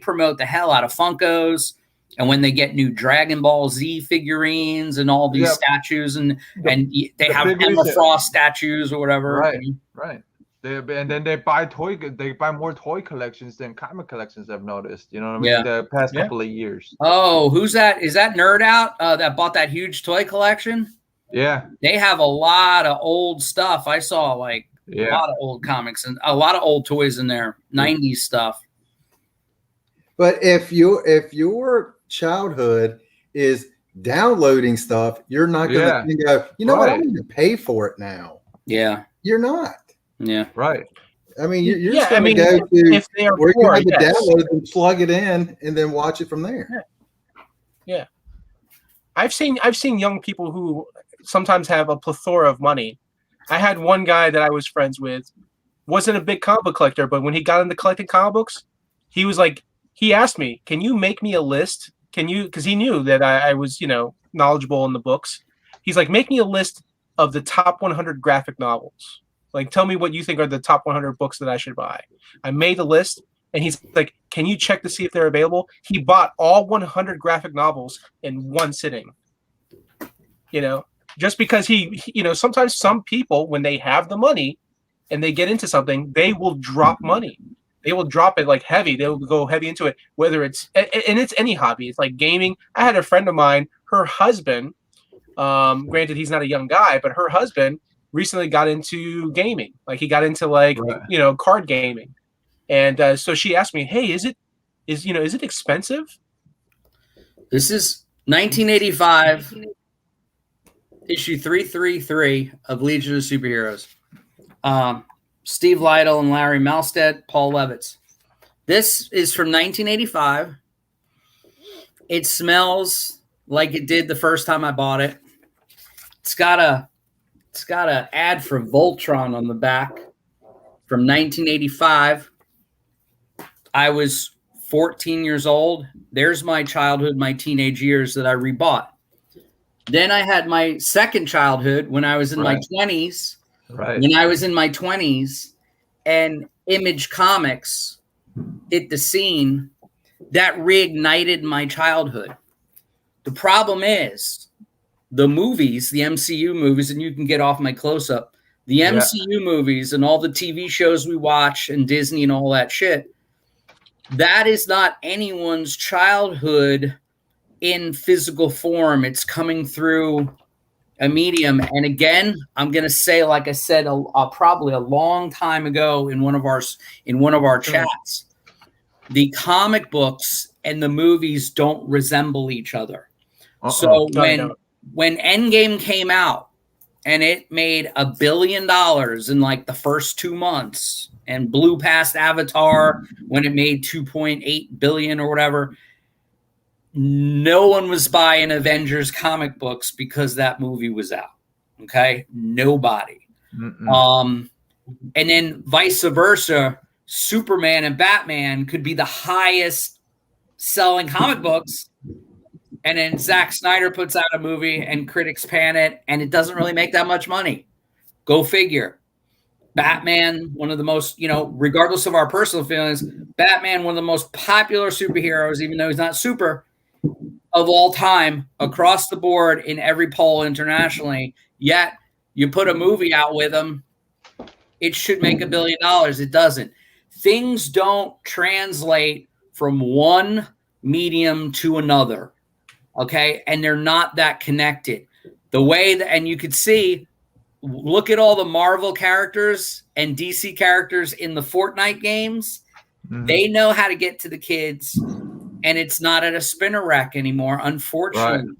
promote the hell out of Funkos. And when they get new Dragon Ball Z figurines and all these statues, and they have Emma Frost statues or whatever, right. And then they buy more toy collections than comic collections. I've noticed, you know what I mean? The past couple of years. Oh, who's that? Is that Nerd Out that bought that huge toy collection? Yeah, they have a lot of old stuff. I saw a lot of old comics and a lot of old toys in there, 90s stuff. But if your childhood is downloading stuff, you're not going to go, what, I need to pay for it now. Yeah. You're not. Yeah. Right. I mean, you're just going to go to where you have to download and plug it in and then watch it from there. Yeah. I've seen young people who sometimes have a plethora of money. I had one guy that I was friends with, wasn't a big comic book collector, but when he got into collecting comic books, he was like, he asked me, can you make me a list? Because he knew that I was, knowledgeable in the books. He's like, make me a list of the top 100 graphic novels. Like, tell me what you think are the top 100 books that I should buy. I made a list, and he's like, can you check to see if they're available? He bought all 100 graphic novels in one sitting. Just because he sometimes some people, when they have the money and they get into something, they will drop money. They will drop it like heavy. They will go heavy into it, whether it's any hobby. It's like gaming. I had a friend of mine, her husband, granted he's not a young guy, but her husband recently got into gaming. Like he got into card gaming. And so she asked me, hey, is it expensive? This is 1985, issue 333 of Legion of Superheroes. Steve Lytle and Larry Malstead, Paul Levitz. This is from 1985. It smells like it did the first time I bought it. It's got an ad for Voltron on the back from 1985. I was 14 years old. There's my childhood, my teenage years that I rebought. Then I had my second childhood when I was in my 20s. Right. When I was in my 20s, and Image Comics hit the scene, that reignited my childhood. The problem is the movies, the MCU movies, and you can get off my close-up, the MCU movies and all the TV shows we watch and Disney and all that shit, that is not anyone's childhood in physical form. It's coming through a medium. And again, I'm going to say, like I said, probably a long time ago in one of our chats, the comic books and the movies don't resemble each other. So when Endgame came out and it made $1 billion in like the first 2 months and blew past Avatar when it made 2.8 billion or whatever, no one was buying Avengers comic books because that movie was out. Okay. Nobody. And then vice versa, Superman and Batman could be the highest selling comic books. And then Zack Snyder puts out a movie and critics pan it, and it doesn't really make that much money. Go figure. Batman, one of the most, regardless of our personal feelings, Batman, one of the most popular superheroes, even though he's not super, of all time, across the board in every poll internationally. Yet you put a movie out with him, it should make $1 billion. It doesn't. Things don't translate from one medium to another. Okay. And they're not that connected. The way that, and you could see, look at all the Marvel characters and DC characters in the Fortnite games. They know how to get to the kids, and it's not at a spinner rack anymore, unfortunately. Right.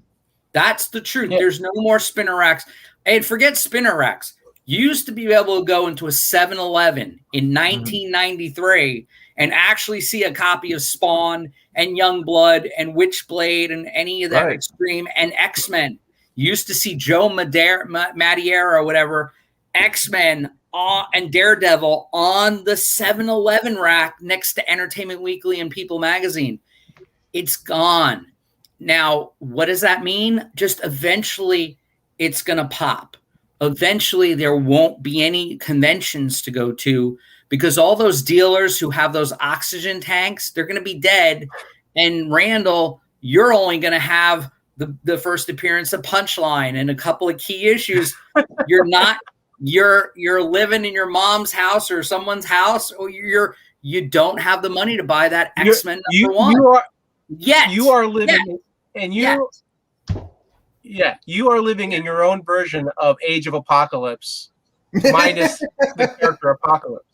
That's the truth. Yeah. There's no more spinner racks. And forget spinner racks. You used to be able to go into a 7-Eleven in 1993 and actually see a copy of Spawn and Youngblood and Witchblade and any of that Extreme and X-Men. You used to see Joe Madureira or whatever, X-Men and Daredevil on the 7-Eleven rack next to Entertainment Weekly and People Magazine. It's gone. Now, what does that mean? Just eventually it's going to pop. Eventually there won't be any conventions to go to because all those dealers who have those oxygen tanks, they're going to be dead. And Randall, you're only going to have the first appearance of Punchline and a couple of key issues. You're living in your mom's house or someone's house, or you don't have the money to buy that X-Men #1. You are living and you are living in your own version of Age of Apocalypse minus the character Apocalypse.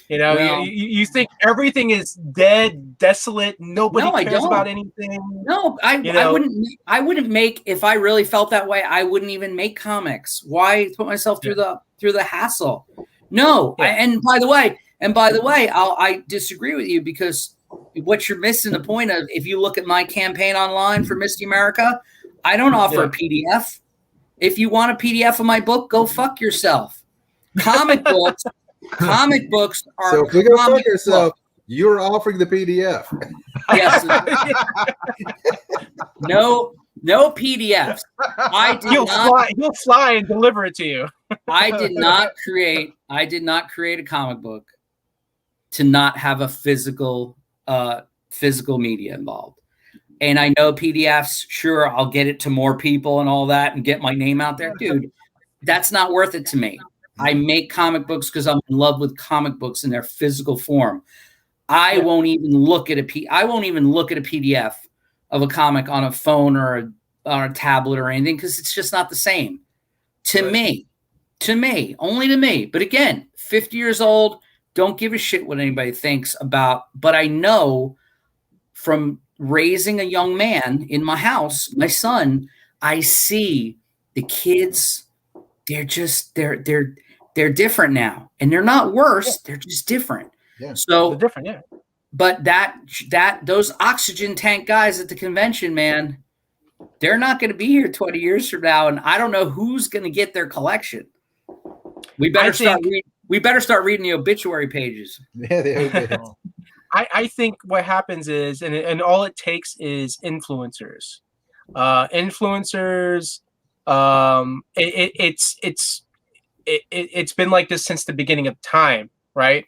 You think everything is dead, desolate, nobody cares about anything. No, I wouldn't make, if I really felt that way, I wouldn't even make comics. Why put myself through the hassle? No. And by the way, I disagree with you because what you're missing the point of, if you look at my campaign online for Misty America, I don't offer a PDF. If you want a PDF of my book, go fuck yourself. Comic books are. So if you go fuck yourself, you're offering the PDF. Yes. No PDFs. He'll fly and deliver it to you. I did not create a comic book to not have a physical media involved. And I know PDFs, sure, I'll get it to more people and all that and get my name out there. Dude, that's not worth it to me. I make comic books because I'm in love with comic books in their physical form. I won't even look at a PDF of a comic on a phone or on a tablet or anything because it's just not the same. To me, only to me. But again, 50 years old, don't give a shit what anybody thinks about. But I know from raising a young man in my house, my son, I see the kids, they're different now. And they're not worse, they're just different. Yeah. So they're different, yeah. But those oxygen tank guys at the convention, man, they're not going to be here 20 years from now, and I don't know who's going to get their collection. We better start reading the obituary pages. Yeah, I think what happens is, and all it takes is influencers. Influencers. It's been like this since the beginning of time, right?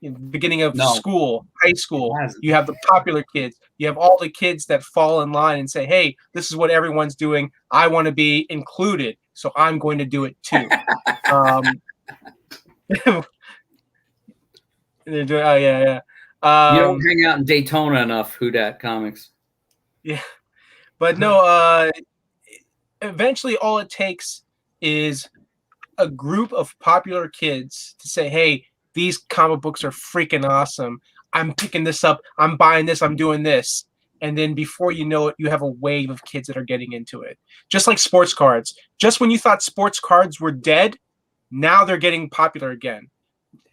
In the beginning of school, high school, you have the popular kids. You have all the kids that fall in line and say, "Hey, this is what everyone's doing. I want to be included, so I'm going to do it too." They're doing, oh yeah. You don't hang out in Daytona enough, Who Dat Comics. Yeah, but no. Eventually, all it takes is a group of popular kids to say, "Hey, these comic books are freaking awesome. I'm picking this up. I'm buying this. I'm doing this." And then before you know it, you have a wave of kids that are getting into it. Just like sports cards. Just when you thought sports cards were dead, now they're getting popular again.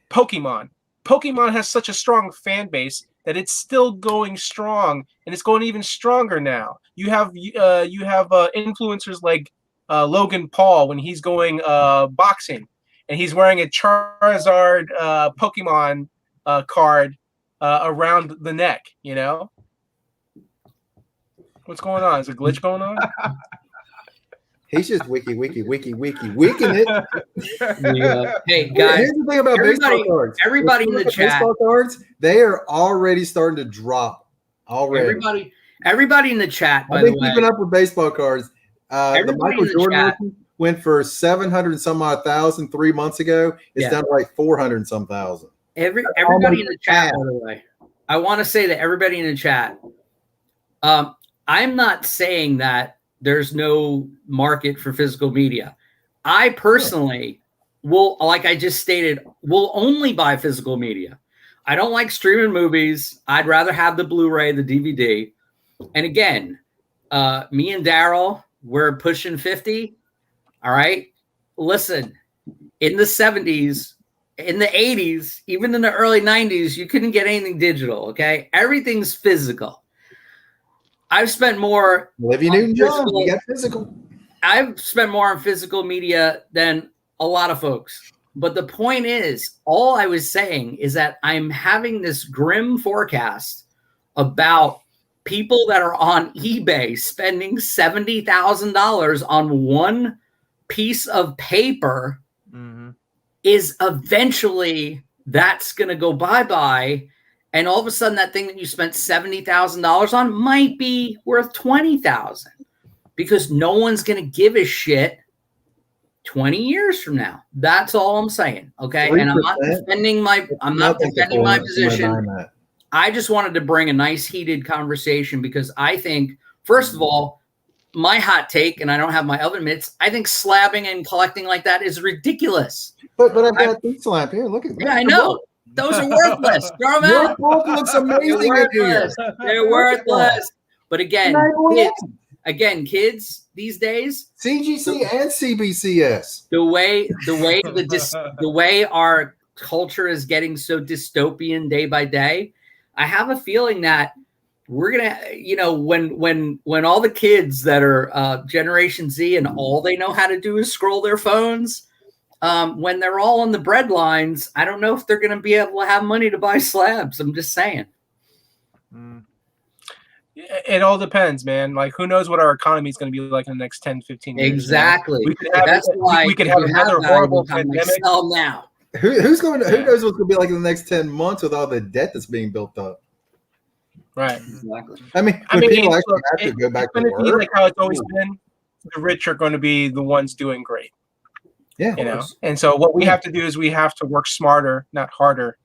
Pokemon. Pokemon has such a strong fan base that it's still going strong, and it's going even stronger now. You have influencers like Logan Paul when he's going boxing, and he's wearing a Charizard Pokemon card around the neck. You know, what's going on? Is a glitch going on? He's just wicking it. Hey guys, here's the thing about baseball cards. Everybody in the chat, baseball cards, they are already starting to drop. Already, everybody in the chat. I've been keeping up with baseball cards. The Michael Jordan went for 700 some odd thousand 3 months ago. It's down to like 400 some thousand. Everybody in the chat, by the way. I want to say that everybody in the chat. I'm not saying that there's no market for physical media. I personally will, like I just stated, will only buy physical media. I don't like streaming movies. I'd rather have the Blu-ray, the DVD. And again, me and Daryl, we're pushing 50. All right. Listen, in the 70s, in the 80s, even in the early 90s, you couldn't get anything digital. Okay. Everything's physical. I've spent more. Olivia Newton-John, we got physical. I've spent more on physical media than a lot of folks. But the point is, all I was saying is that I'm having this grim forecast about people that are on eBay spending $70,000 on one piece of paper. Is eventually that's going to go bye-bye. And all of a sudden, that thing that you spent $70,000 on might be worth $20,000 because no one's going to give a shit 20 years from now. That's all I'm saying. Okay. 3%. And I'm not defending my position. I just wanted to bring a nice heated conversation because I think, first of all, my hot take, and I don't have my oven mitts, I think slabbing and collecting like that is ridiculous. But I've got these slab here. Look at that. Yeah, I know. Those are worthless. Throw them out. Your book looks amazing. They're worthless. But again, kids these days, CGC and CBCS. The way our culture is getting so dystopian day by day, I have a feeling that we're gonna, when all the kids that are Generation Z and all they know how to do is scroll their phones. When they're all on the bread lines, I don't know if they're going to be able to have money to buy slabs. I'm just saying. It all depends, man. Like, who knows what our economy is going to be like in the next 10, 15 years. Exactly. We could have another horrible pandemic. Sell now. Who knows what's going to be like in the next 10 months with all the debt that's being built up? Right. Exactly. I mean people actually have to go back to work. Be like how it's always been. The rich are going to be the ones doing great. Yeah, and so what we have to do is we have to work smarter, not harder.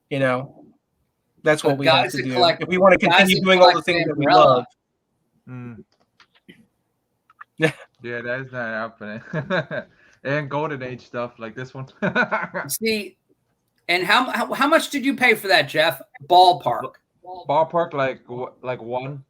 That's what we have to do if we want to continue doing all the things that we love. Yeah, that is not happening. And golden age stuff like this one. See, and how much did you pay for that, Jeff? Ballpark, like $100 or $1?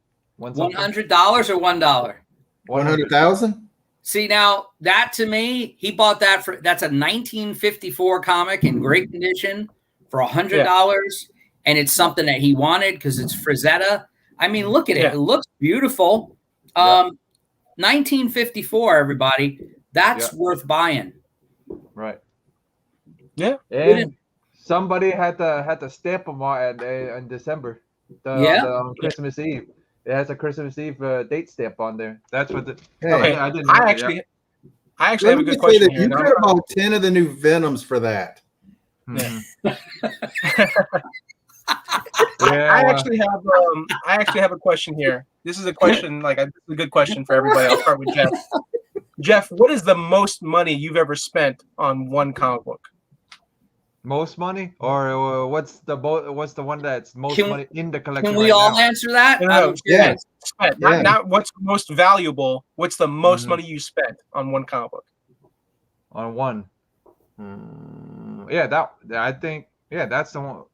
100,000. See, now that to me, he bought that that's a 1954 comic in great condition for $100, and it's something that he wanted because it's Frazetta. I mean, look at it; it looks beautiful. 1954, everybody, that's worth buying. Right. Yeah. And somebody had to stamp them all in December. On Christmas Eve. It has a Christmas Eve date stamp on there. That's what the. Hey, Okay. I didn't. I actually have a good say question that here. you could have bought 10 of the new Venoms for that. Mhm. I actually have a question here. This is a question, this is a good question for everybody. I'll start with Jeff. Jeff, what is the most money you've ever spent on one comic book? Most money, or what's the one that's most money in the collection? Can we all answer that? No, yeah. Spent. Not what's most valuable. What's the most money you spent on one comic book? On one. Yeah, I think that's the one.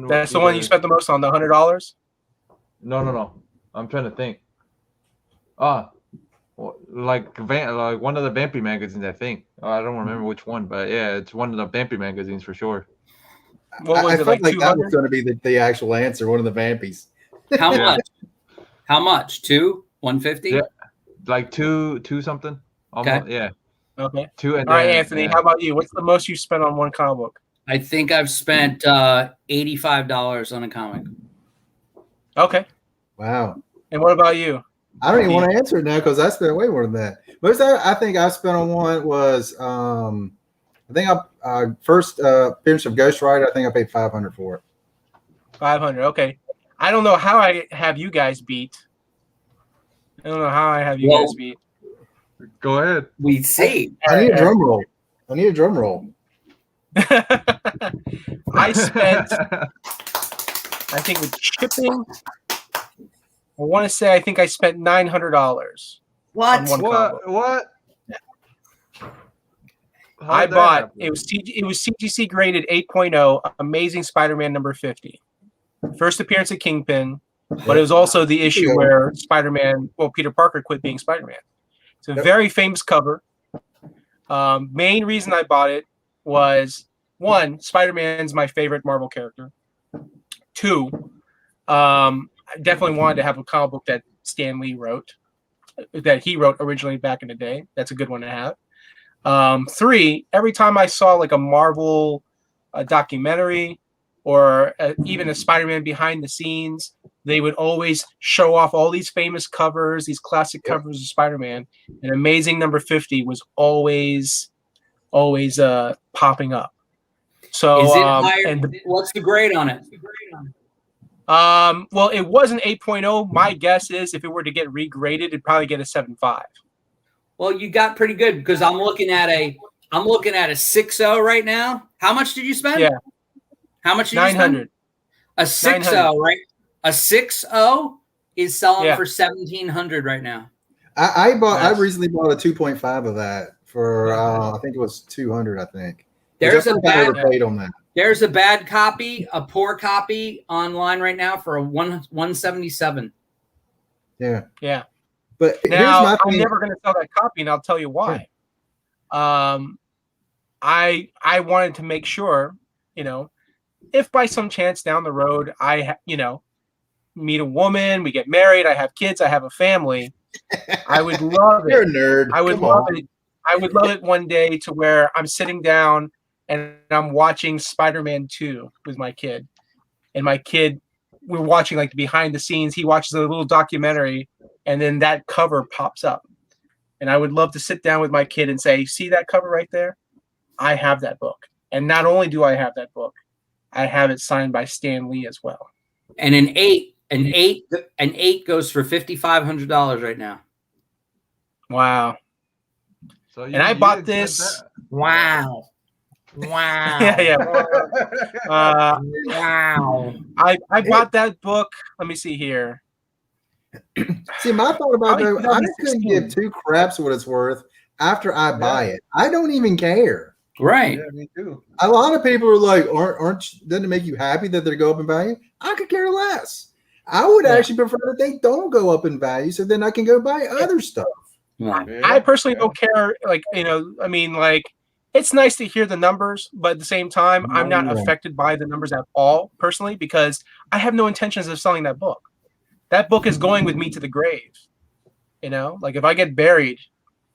That's the one you spent the most on, the $100? No. I'm trying to think. Like one of the Vampy magazines, I think. I don't remember which one, but yeah, it's one of the Vampy magazines for sure. What was I it, felt like like that 200? was going to be the actual answer, one of the Vampies. How Yeah. much? How much? 150? Yeah. Like two something. Almost, Okay. yeah. Okay. 2 and All right, then, Anthony, how about you? What's the most you spent on one comic book? I think I've spent $85 on a comic. Okay. Wow. And what about you? I don't even want to answer it now because I spent way more than that. Most I think I spent on one was I think I first appearance of Ghost Rider. I think I paid $500 for it. 500. Okay. I don't know how I have you guys beat. Guys beat. Go ahead. We see. I need a drum roll. I spent, I think with shipping, I think I spent $900. What? On one comic book. What? I bought it was CGC graded 8.0, Amazing Spider-Man number 50. First appearance of Kingpin, but it was also the issue where Peter Parker quit being Spider-Man. It's a very famous cover. Main reason I bought it was, one, Spider-Man's my favorite Marvel character. Two, I definitely wanted to have a comic book that Stan Lee wrote, that he wrote originally back in the day. That's a good one to have. Three, every time I saw like a Marvel documentary or even a Spider-Man behind the scenes, they would always show off all these famous covers, these classic covers of Spider-Man. And Amazing number 50 was always popping up. So is it higher? What's the grade on it? Well, it was an 8.0. My guess is if it were to get regraded, it'd probably get a 7.5. Well, you got pretty good because I'm looking at a 6.0 right now. How much did you spend? Yeah. How much did you 900. spend? A 6.0, right? A 6.0 is selling for $1,700 right now. I recently bought a 2.5 of that for I think it was $200. I think There's a paid on that. There's a bad copy, a poor copy online right now for a 177. Yeah. Yeah. But now I'm never going to sell that copy, and I'll tell you why. Yeah. I wanted to make sure, if by some chance down the road I meet a woman, we get married, I have kids, I have a family, I would love it. You're a nerd. I would love it. I would love it one day to where I'm sitting down and I'm watching Spider-Man 2 with my kid, and my kid, we're watching like the behind the scenes. He watches a little documentary, and then that cover pops up. And I would love to sit down with my kid and say, see that cover right there? I have that book. And not only do I have that book, I have it signed by Stan Lee as well. And an eight goes for $5,500 right now. Wow. So I bought this. Wow. Wow. Yeah. Wow. I bought that book. Let me see here. See, my thought about that, I couldn't give two craps what it's worth after I buy it. I don't even care. Right. Yeah, me too. A lot of people are like, doesn't it make you happy that they go up in value? I could care less. I would actually prefer that they don't go up in value, so then I can go buy other stuff. I personally don't care. It's nice to hear the numbers, but at the same time, I'm not affected by the numbers at all personally, because I have no intentions of selling that book. That book is going with me to the grave. If I get buried,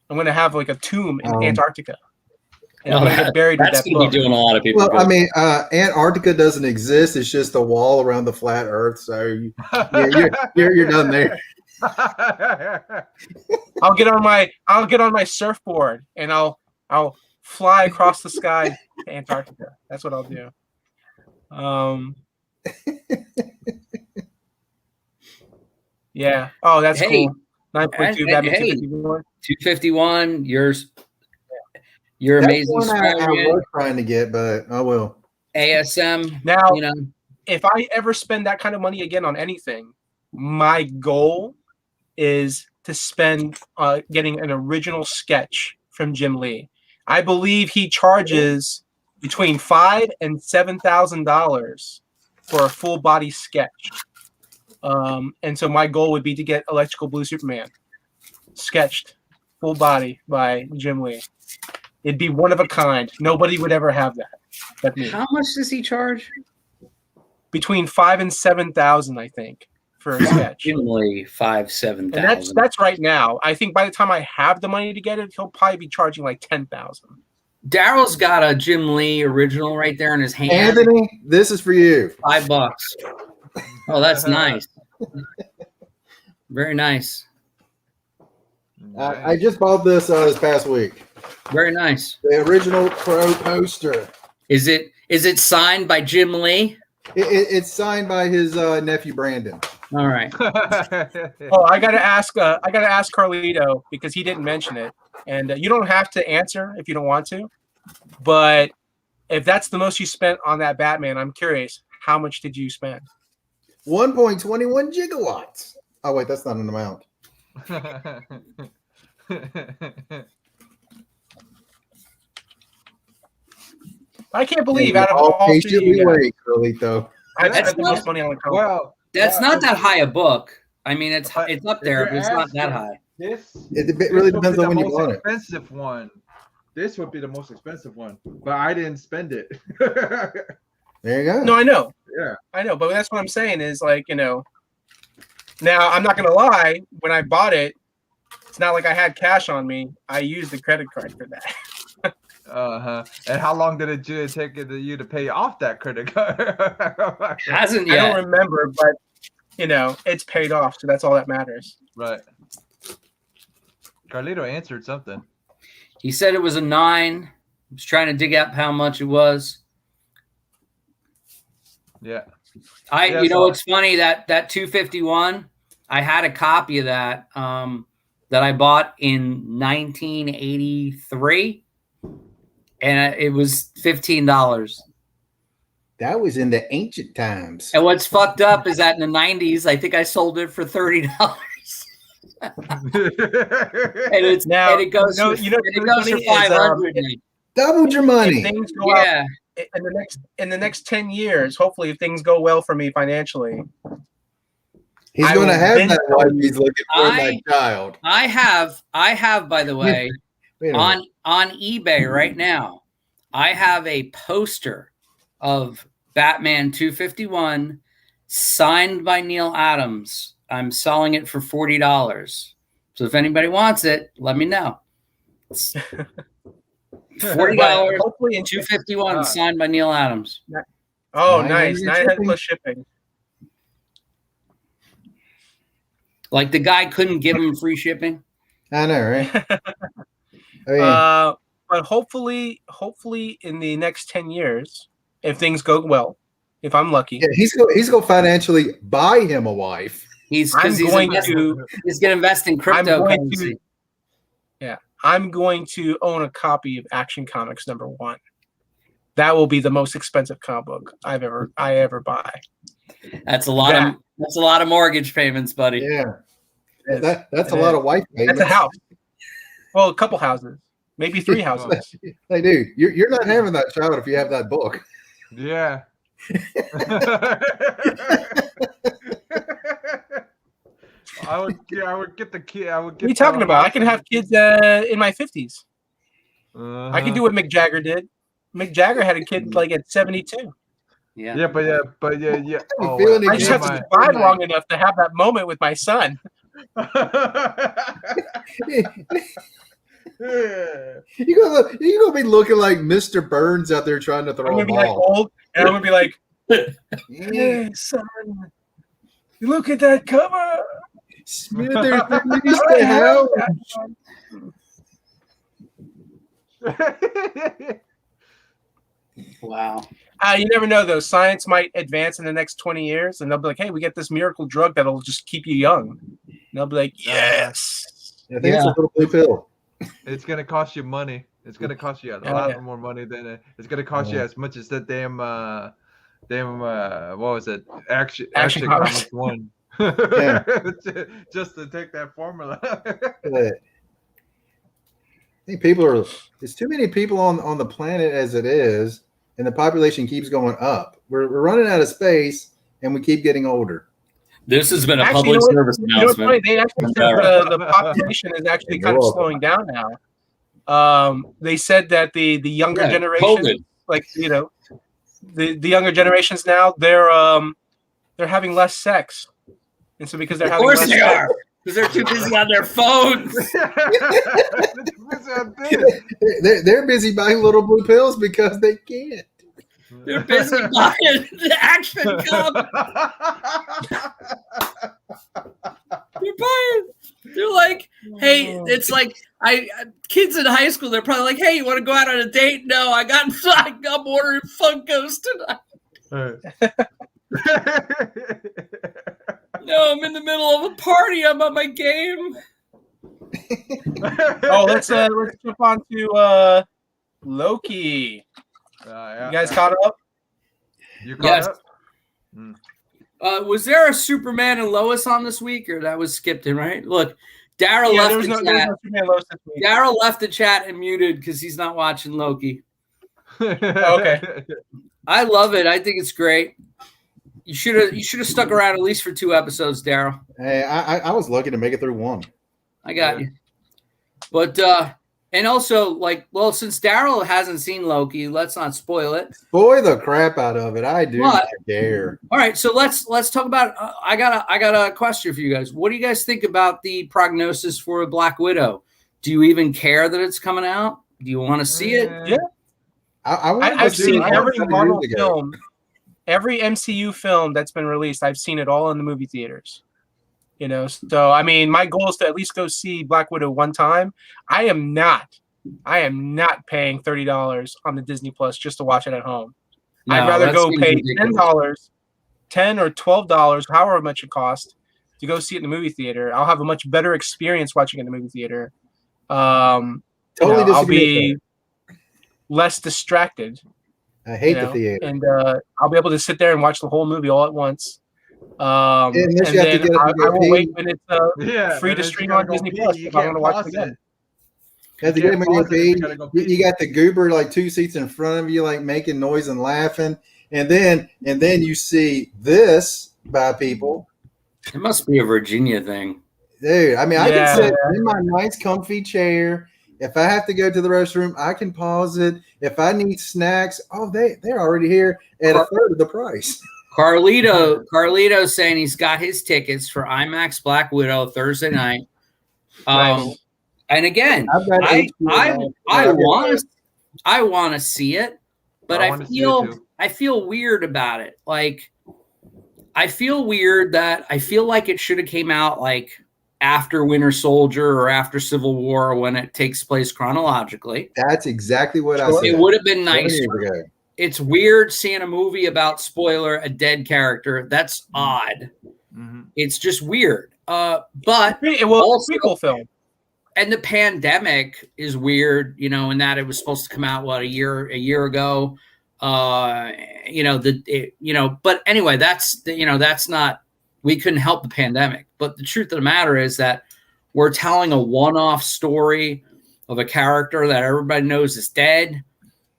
I'm going to have like a tomb in Antarctica. And I'm gonna get buried with that's that gonna book. be doing a lot of people. Well, good. I mean, Antarctica doesn't exist. It's just a wall around the flat Earth. So you're done there. I'll get on my surfboard and I'll fly across the sky to Antarctica. That's what I'll do. Yeah. Oh, that's Hey, cool. 9.2 Batman 251. 251. You're That's amazing one I Spider-Man. was trying to get, but I will. ASM. Now, you know, if I ever spend that kind of money again on anything, my goal is to spend getting an original sketch from Jim Lee. I believe he charges between $5,000 and $7,000 for a full body sketch. And so my goal would be to get Electrical Blue Superman sketched full body by Jim Lee. It'd be one of a kind. Nobody would ever have that but me. how much does he charge? Between $5,000 and $7,000, I think, for a sketch. Generally 5,000-7,000. And that's right now. I think by the time I have the money to get it, he'll probably be charging like $10,000. Daryl's got a Jim Lee original right there in his hand. Anthony, this is for you. $5. Oh, that's nice. Very nice. I just bought this past week. Very nice. The original Pro poster. Is it signed by Jim Lee? It's signed by his nephew Brandon. All right. Oh, I gotta ask Carlito because he didn't mention it, and you don't have to answer if you don't want to. But if that's the most you spent on that Batman, I'm curious, how much did you spend? 1.21 gigawatts. Oh wait, that's not an amount. I can't believe out of all three of you guys, wait, Carlito. I That's spent the most money on the comic. Well, That's not that high a book. I mean, it's up there, but it's not that asking- high. This It really would depends be on the when you most want it. expensive one. This would be the most expensive one, but I didn't spend it. There you go. No, I know. Yeah. I know, but that's what I'm saying is like, now I'm not gonna lie, when I bought it, it's not like I had cash on me. I used the credit card for that. And how long did it take you to pay off that credit card? Hasn't I yet. don't remember, but it's paid off, so that's all that matters. Right. Carlito answered something. He said it was a 9. I was trying to dig out how much it was. Yeah. It's funny that 251. I had a copy of that that I bought in 1983, and it was $15. That was in the ancient times. And what's fucked up is that in the 90s, I think I sold it for $30. And it goes for 500. Doubled your money. If things go out in the next 10 years, hopefully, if things go well for me financially, He's going to have that wife he's looking for, that child. I have, by the way, on eBay right now, I have a poster of Batman 251 signed by Neil Adams. I'm selling it for $40. So if anybody wants it, let me know. $40. Hopefully in 251 signed by Neil Adams. Oh, nice. 900 plus shipping. Like the guy couldn't give him free shipping. I know, right? But hopefully in the next 10 years, if things go well, if I'm lucky, he's going to financially buy him a wife. He's going to invest in cryptocurrency. I'm going to own a copy of Action Comics #1. That will be the most expensive comic book I ever buy. That's a lot of mortgage payments, buddy. Yeah. That's a lot of wife payments. That's a house. Well, a couple houses. Maybe 3 houses. Hey, dude, you're not having that child if you have that book. Yeah. I would get the kid. What are you talking about? I can have kids in my 50s. I can do what Mick Jagger did. Mick Jagger had a kid like at 72. Yeah. Yeah, but yeah. I just have to survive long enough to have that moment with my son. You're gonna be looking like Mr. Burns out there trying to I'm throw gonna a be like ball. old, and I'm gonna be like, "Hey, son, look at that cover." Smithers released the house. Wow. You never know, though. Science might advance in the next 20 years, and they'll be like, "Hey, we get this miracle drug that'll just keep you young." And they'll be like, "Yes." I think it's a little blue pill. It's gonna cost you money. It's gonna cost you a lot more money than it's gonna cost you as much as the damn what was it? Action Comics 1. Just to take that formula. I think there's too many people on the planet as it is, and the population keeps going up. We're running out of space, and we keep getting older. This has been a public service announcement. They actually said the population is actually kind of slowing down now. They said that the younger generation, the younger generations now, they're having less sex, and so because they're having less sex, because they're too busy on their phones. They're busy buying little blue pills because they can't. They're busy buying the Action Cup. They're like, hey, it's like kids in high school. They're probably like, hey, you want to go out on a date? No, I'm ordering Funkos tonight. No, I'm in the middle of a party. I'm on my game. Let's jump on to Loki. You guys caught up? You caught up? Was there a Superman and Lois on this week, or that was skipped in, right? Look, Daryl left the chat. Daryl left the chat and muted because he's not watching Loki. Okay. I love it. I think it's great. You should have stuck around at least for 2 episodes, Daryl. Hey, I was lucky to make it through 1. I got you. But and also, since Daryl hasn't seen Loki, let's not spoil it. Spoil the crap out of it. I do not dare. All right, so let's talk about. I got a question for you guys. What do you guys think about the prognosis for Black Widow? Do you even care that it's coming out? Do you want to see it? Yeah, I've seen every Marvel film, every MCU film that's been released. I've seen it all in the movie theaters. So I mean, my goal is to at least go see Black Widow one time. I am not paying $30 on the Disney Plus just to watch it at home. No, I'd rather go pay $10, $10 or $12, however much it costs, to go see it in the movie theater. I'll have a much better experience watching it in the movie theater. I'll be less distracted. I hate the theater, and I'll be able to sit there and watch the whole movie all at once. And then I will wait when it's free to stream on Disney Plus if I want to watch it again. You got the goober like 2 seats in front of you, like making noise and laughing, and then you see this by people. It must be a Virginia thing, dude. I mean, I can sit in my nice, comfy chair. If I have to go to the restroom, I can pause it. If I need snacks, they're already here at a third of the price. Carlito's saying he's got his tickets for IMAX Black Widow Thursday night. Nice. And again, I want to see it, but I feel weird about it. Like, I feel weird that I feel like it should have came out like after Winter Soldier or after Civil War when it takes place chronologically. That's exactly what I said. It would have been nice. It's weird seeing a movie about, spoiler, a dead character. That's odd. Mm-hmm. It's just weird. But it was a prequel film. And the pandemic is weird, in that it was supposed to come out a year ago. But anyway, that's not, we couldn't help the pandemic. But the truth of the matter is that we're telling a one-off story of a character that everybody knows is dead.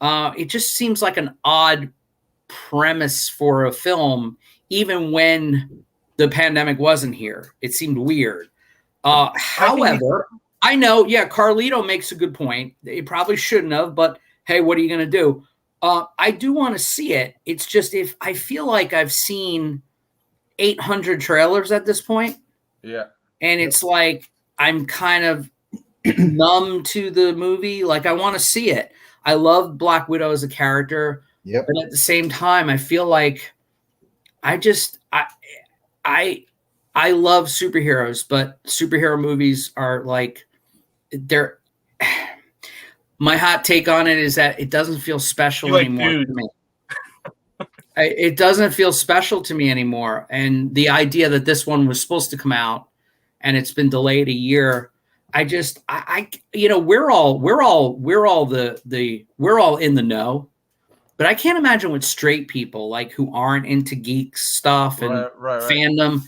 It just seems like an odd premise for a film, even when the pandemic wasn't here. It seemed weird. However, I know, Carlito makes a good point. They probably shouldn't have, but hey, what are you going to do? I do want to see it. It's just, if I feel like I've seen 800 trailers at this point. Yeah. And it's like, I'm kind of numb to the movie. Like I want to see it. I love Black Widow as a character, Yep. but at the same time, I feel like I love superheroes, but superhero movies are like they're. My hot take on it is that it doesn't feel special anymore to me. It doesn't feel special to me anymore. And the idea that this one was supposed to come out and it's been delayed a year, we're all in the know, but I can't imagine what straight people like who aren't into geek stuff and fandom.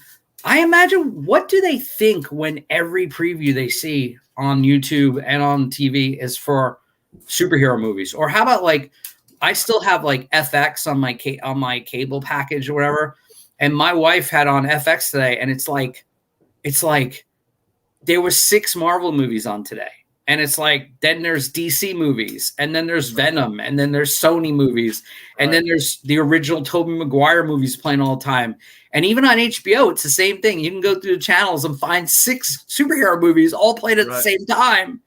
I imagine what do they think when every preview they see on YouTube and on TV is for superhero movies? Or how about like I still have like FX on my cable package or whatever, and my wife had on FX today, and it's like there were 6 Marvel movies on today, and it's like then there's DC movies, and then there's Venom, and then there's Sony movies, and then there's the original Tobey Maguire movies playing all the time. And even on HBO, it's the same thing. You can go through the channels and find 6 superhero movies all played at the same time.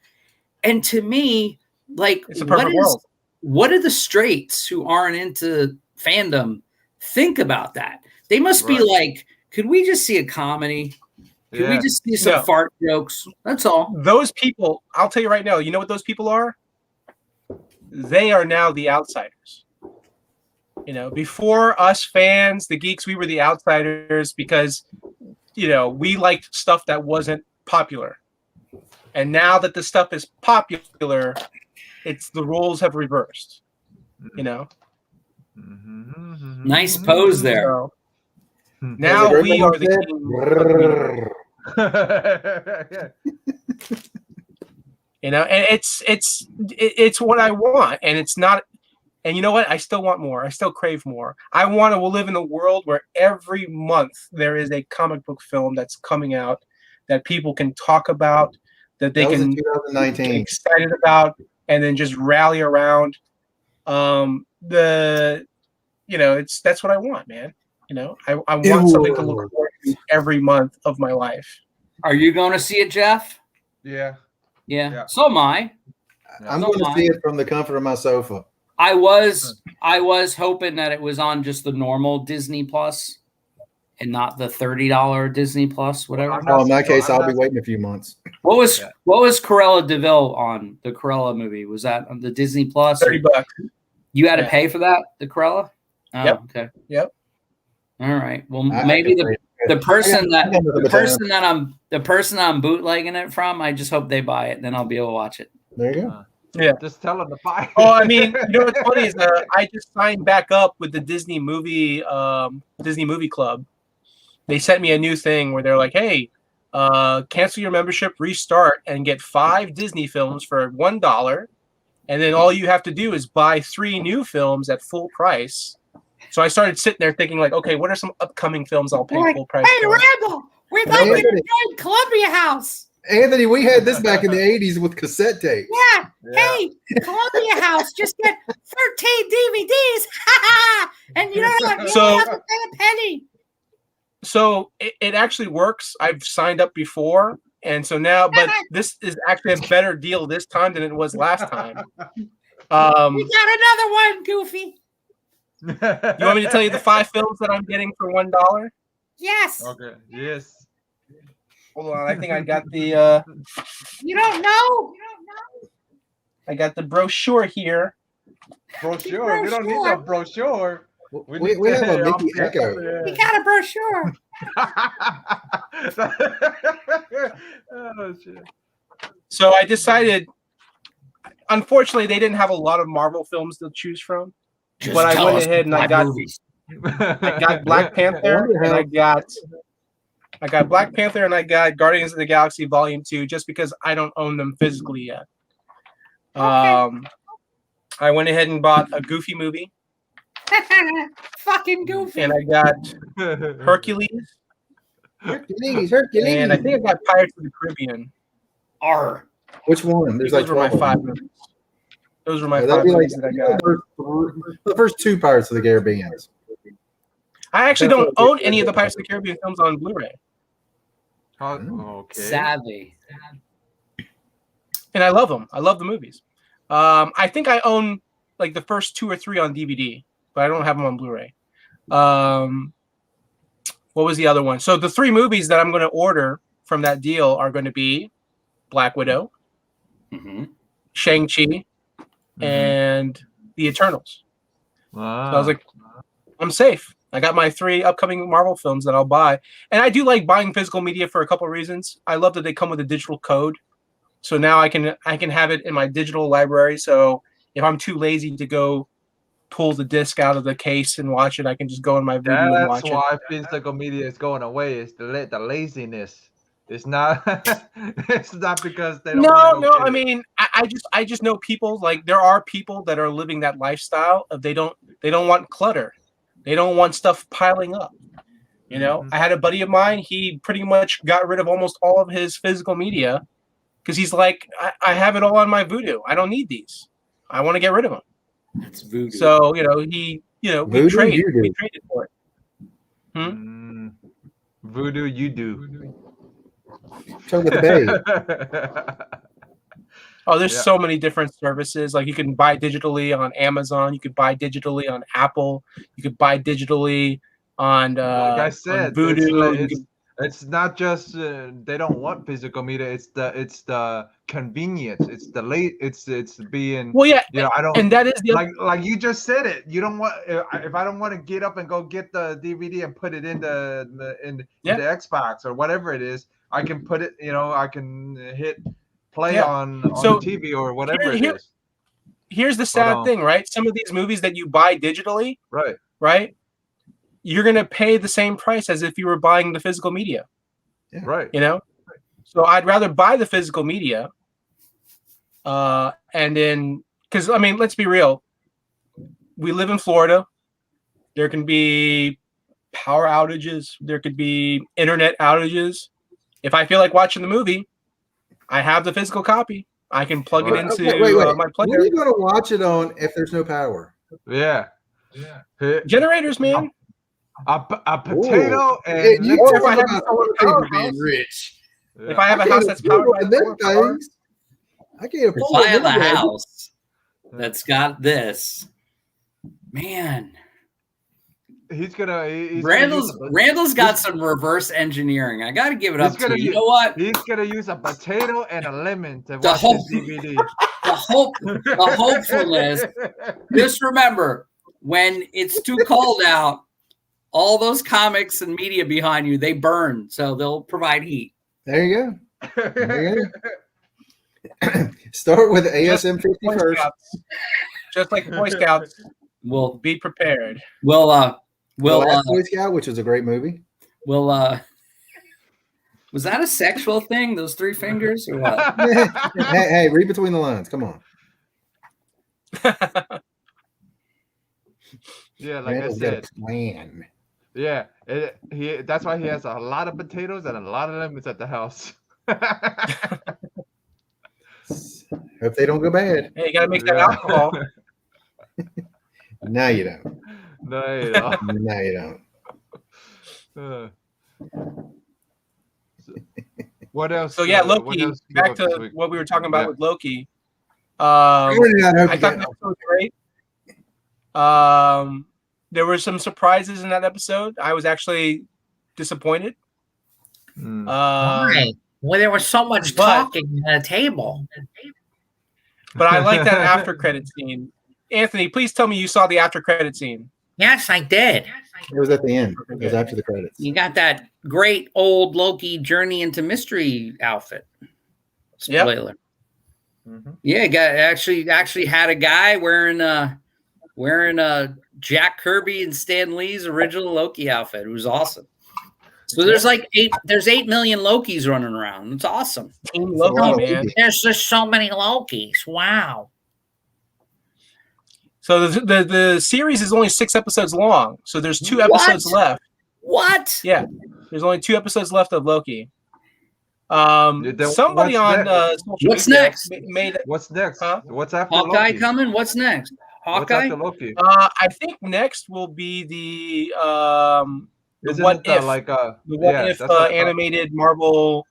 And to me, like, it's a perfect world. What do the straights who aren't into fandom think about that? They must be like, could we just see a comedy? Could we just see some fart jokes? That's all. Those people, I'll tell you right now, you know what those people are? They are now the outsiders. You know, before us fans, the geeks, we were the outsiders because, you know, we liked stuff that wasn't popular. And now that the stuff is popular, it's the roles have reversed. You know? Nice pose there. So, now we are the king. You know, and it's what I want, and it's not. And you know what? I still want more. I still crave more. I want to live in a world where every month there is a comic book film that's coming out that people can talk about, that they can get excited about, and then just rally around. That's what I want, man. You know, I want something to look forward to every month of my life. Are you going to see it, Jeff? Yeah. So am I. I'm going to see it from the comfort of my sofa. I was hoping that it was on just the normal Disney Plus and not the $30 Disney Plus, whatever. Oh, in that case, I'll be waiting a few months. What was Cruella de Vil on the Cruella movie? Was that on the Disney Plus? $30. You had to pay for that, the Cruella? Oh, yep. Okay. Yep. All right. Well, maybe the person I'm bootlegging it from, I just hope they buy it, then I'll be able to watch it. There you go. Yeah, just tell them to buy it. Oh, I mean, you know what's funny is I just signed back up with the Disney movie club. They sent me a new thing where they're like, "Hey, cancel your membership, restart, and get 5 Disney films for $1, and then all you have to do is buy 3 new films at full price." So I started sitting there thinking, like, okay, what are some upcoming films I'll pay full price for? Hey, Randall, we'd like you to join Columbia House. Anthony, we had this back in the 80s with cassette tapes. Yeah. Hey, Columbia House, just get 13 DVDs. And you don't have to pay a penny. So it actually works. I've signed up before. And so now, but this is actually a better deal this time than it was last time. We got another one, Goofy. You want me to tell you the 5 films that I'm getting for $1? Yes. Okay. Yes. Hold on, I think I got the. You don't know. I got the brochure here. Brochure. We don't need a brochure. We have a Mickey Echo. We got a brochure. Oh, shit. So I decided. Unfortunately, they didn't have a lot of Marvel films to choose from. But I went ahead and I got Black Panther and I got Black Panther and I got Guardians of the Galaxy Volume 2 just because I don't own them physically yet. I went ahead and bought a Goofy movie. Fucking Goofy. And I got Hercules. Hercules. And I think I got Pirates of the Caribbean. R. Which one? Those were my 5 movies. Those were my 5 movies that I got. The first 2 Pirates of the Caribbean. I actually don't own any of the Pirates of the Caribbean films on Blu-ray. Okay. Savvy. and I love them. I love the movies. I think I own like the first 2 or 3 on DVD, but I don't have them on Blu-ray. What was the other one? So the 3 movies that I'm going to order from that deal are going to be Black Widow, Shang-Chi, and The Eternals. Wow. So I was like, I'm safe. I got my 3 upcoming Marvel films that I'll buy. And I do like buying physical media for a couple of reasons. I love that they come with a digital code. So now I can have it in my digital library. So if I'm too lazy to go pull the disc out of the case and watch it, I can just go in my video and watch That's why physical media is going away. It's the laziness. It's not. It's not because they don't. No. I mean, I just know people. Like there are people that are living that lifestyle of they don't want clutter. They don't want stuff piling up. You know, I had a buddy of mine. He pretty much got rid of almost all of his physical media because he's like, I have it all on my Voodoo. I don't need these. I want to get rid of them. That's Voodoo. So we traded for it. Voodoo, you do. Talk with the babe. Oh, there's so many different services. Like you can buy digitally on Amazon. You could buy digitally on Apple. You could buy digitally on like I said, on Voodoo. It's not just they don't want physical media. It's the convenience. It's the late. It's being. Well, yeah. I don't. And that is the like you just said it. You don't want if I don't want to get up and go get the DVD and put it in the Xbox or whatever it is. I can put it. I can hit play on the TV or whatever it is. Here's the sad thing, right? Some of these movies that you buy digitally, right? You're gonna pay the same price as if you were buying the physical media. Yeah. Right. So I'd rather buy the physical media. And then, because I mean, let's be real. We live in Florida. There can be power outages. There could be internet outages. If I feel like watching the movie, I have the physical copy. I can plug it into my player. What are you going to watch it on if there's no power? Yeah. Generators, man. A potato and if I have being rich. If I have a house that's powered by things, I can't afford. If I have a house that's got this, man. Randall's got some reverse engineering. I got to give it up to you. You know what? He's gonna use a potato and a lemon to watch the DVD. The hopefulness. Just remember, when it's too cold out, all those comics and media behind you, they burn, so they'll provide heat. There you go. Start with ASM 50 first. Just like Boy Scouts. We'll be prepared. Boy Scout, which is a great movie. Was that a sexual thing? Those 3 fingers or what? hey, read between the lines. Come on. Yeah, like I said. Plan. Yeah, that's why he has a lot of potatoes and a lot of lemons at the house. Hope they don't go bad. Hey, you gotta make that alcohol. No, you don't. No, you don't. No, you don't. What else? So yeah, Loki. Back to what we were talking about with Loki. I thought that was great. There were some surprises in that episode. I was actually disappointed. Why? Well, there was so much talking at a table. But I like that after credit scene. Anthony, please tell me you saw the after credit scene. Yes, I did. It was at the end. It was after the credits. You got that great old Loki Journey into Mystery outfit. Spoiler. Yep. Yeah, actually had a guy wearing a Jack Kirby and Stan Lee's original Loki outfit. It was awesome. So there's 8 million Lokis running around. It's awesome. Loki, man. There's just so many Lokis. Wow. So the series is only 6 episodes long. So there's 2 episodes left. What? Yeah. There's only 2 episodes left of Loki. Somebody on what's next? What's next? Huh? What's after Hawkeye Loki? coming? What's next? Hawkeye? What's after Loki? I think next will be the what if animated Marvel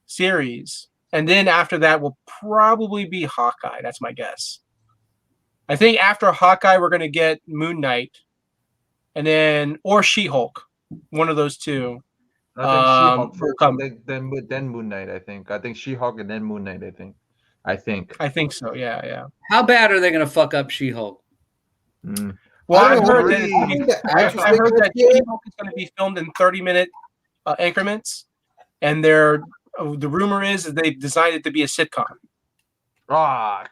series. and then after that will probably be Hawkeye. That's my guess. I think after Hawkeye, we're going to get Moon Knight, and then or She-Hulk, one of those two. I think She-Hulk will first, come. then Moon Knight. I think She-Hulk and then Moon Knight. I think so. Yeah. How bad are they going to fuck up She-Hulk? Well, I I've heard agree. that She-Hulk is going to be filmed in 30-minute increments, and the rumor is that they've designed it to be a sitcom. Oh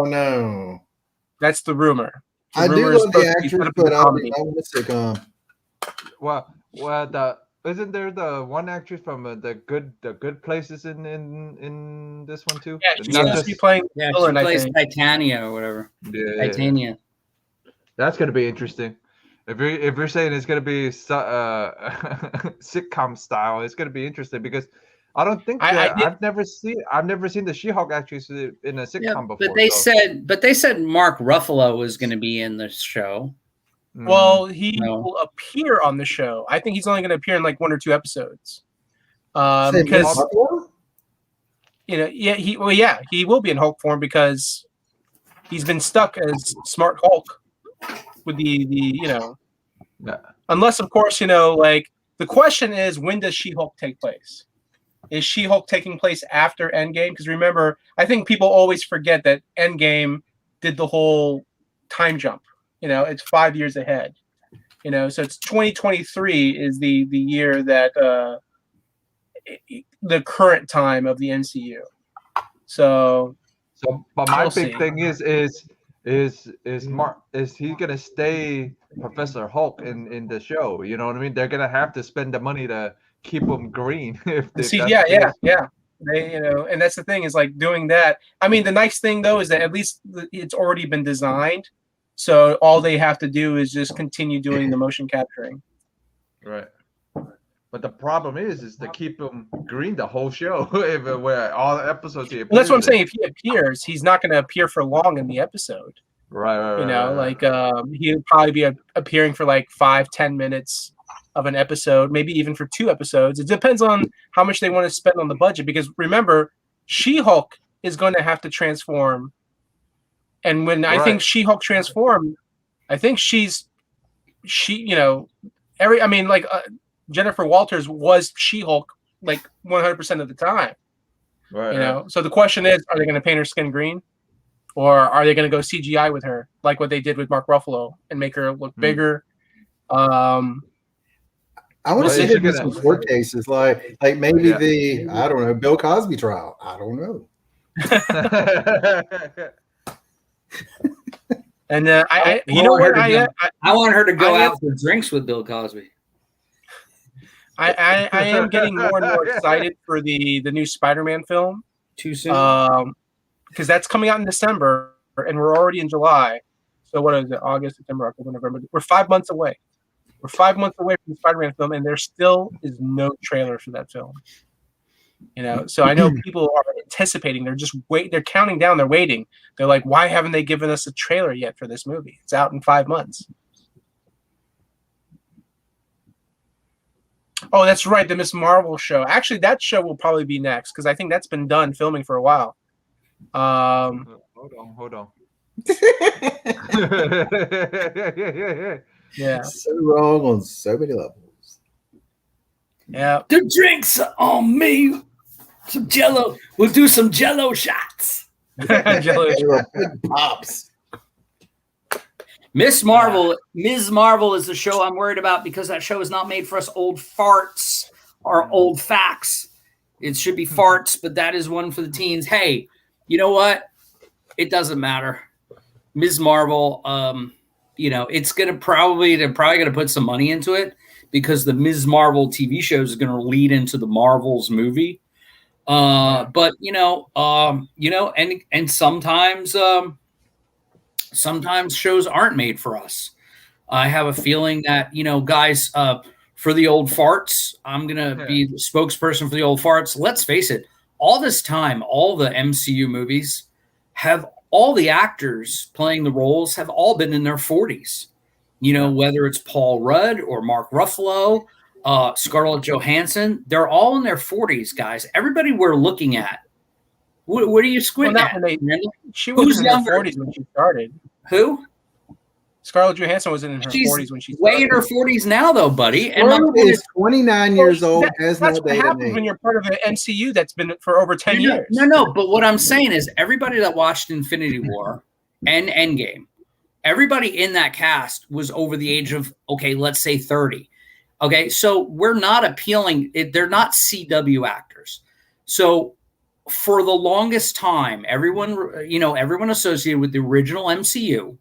no, that's the rumor. I do love the actress, but I don't know the sitcom. Well, isn't there the one actress from the good places in this one too? Yeah, she's supposed to be playing. Yeah, she plays Titania or whatever. Yeah, Titania. That's gonna be interesting. If you're saying it's gonna be sitcom style, it's gonna be interesting because I don't think I've never seen the She-Hulk actress in a sitcom before. But they said Mark Ruffalo was going to be in the show. Well, he will appear on the show. I think he's only going to appear in like 1 or 2 episodes. Because he will be in Hulk form because he's been stuck as Smart Hulk with unless of course like the question is, when does She-Hulk take place? Is She-Hulk taking place after Endgame? Because remember, I think people always forget that Endgame did the whole time jump. It's 5 years ahead. So it's 2023 is the year that the current time of the MCU. So but my big thing is he gonna stay Professor Hulk in the show? You know what I mean? They're gonna have to spend the money to keep him green. Yeah. And that's the thing is like doing that. I mean, the nice thing though is that at least it's already been designed, so all they have to do is just continue doing the motion capturing. Right. But the problem is to keep him green the whole show. Where all the episodes he appears. Well, that's what I'm saying. If he appears, he's not going to appear for long in the episode. Right. He'll probably be appearing for like 5-10 minutes of an episode, maybe even for 2 episodes. It depends on how much they want to spend on the budget. Because remember, She-Hulk is going to have to transform. And when I think She-Hulk transformed, I think Jennifer Walters was She-Hulk like 100% of the time. Right. So the question is, are they going to paint her skin green? Or are they going to go CGI with her, like what they did with Mark Ruffalo, and make her look bigger? I want to see her do some court cases, like maybe I don't know, Bill Cosby trial. I don't know. And I want her to go out for drinks with Bill Cosby. I am getting more and more excited for the new Spider-Man film. Too soon? Because that's coming out in December, and we're already in July. So what is it? August, September, October, November. We're 5 months away. We're 5 months away from the Spider-Man film, and there still is no trailer for that film. So I know people are anticipating. They're just they're counting down. They're waiting. They're like, why haven't they given us a trailer yet for this movie? It's out in 5 months. Oh, that's right. The Ms. Marvel show. Actually, that show will probably be next because I think that's been done filming for a while. Hold on. Yeah. So wrong on so many levels. Yeah. The drinks are on me. Some Jello. We'll do some Jello shots. Pops. Ms. Marvel is the show I'm worried about because that show is not made for us old farts or old facts. It should be farts, but that is one for the teens. Hey, you know what? It doesn't matter. Ms. Marvel, they're probably going to put some money into it because the Ms. Marvel TV show is going to lead into the Marvels movie. But sometimes shows aren't made for us. I have a feeling that, guys, for the old farts, I'm going to be the spokesperson for the old farts. Let's face it, all this time, all the MCU movies have all the actors playing the roles have all been in their 40s. Whether it's Paul Rudd or Mark Ruffalo, Scarlett Johansson, they're all in their 40s, guys. Everybody we're looking at What are you squinting Well, at? she was Who's in younger? her 40s when she started. Who? Scarlett Johansson was in her She's 40s when she started. way in her 40s now, though, buddy. And my Scarlett point is 29 years old. Has That's no what data happens name. when you're part of an MCU that's been for over 10 years. No. But what I'm saying is, everybody that watched Infinity War and Endgame, everybody in that cast was over the age of, okay, let's say 30. Okay, so we're not appealing. They're not CW actors. So for the longest time, everyone associated with the original MCU,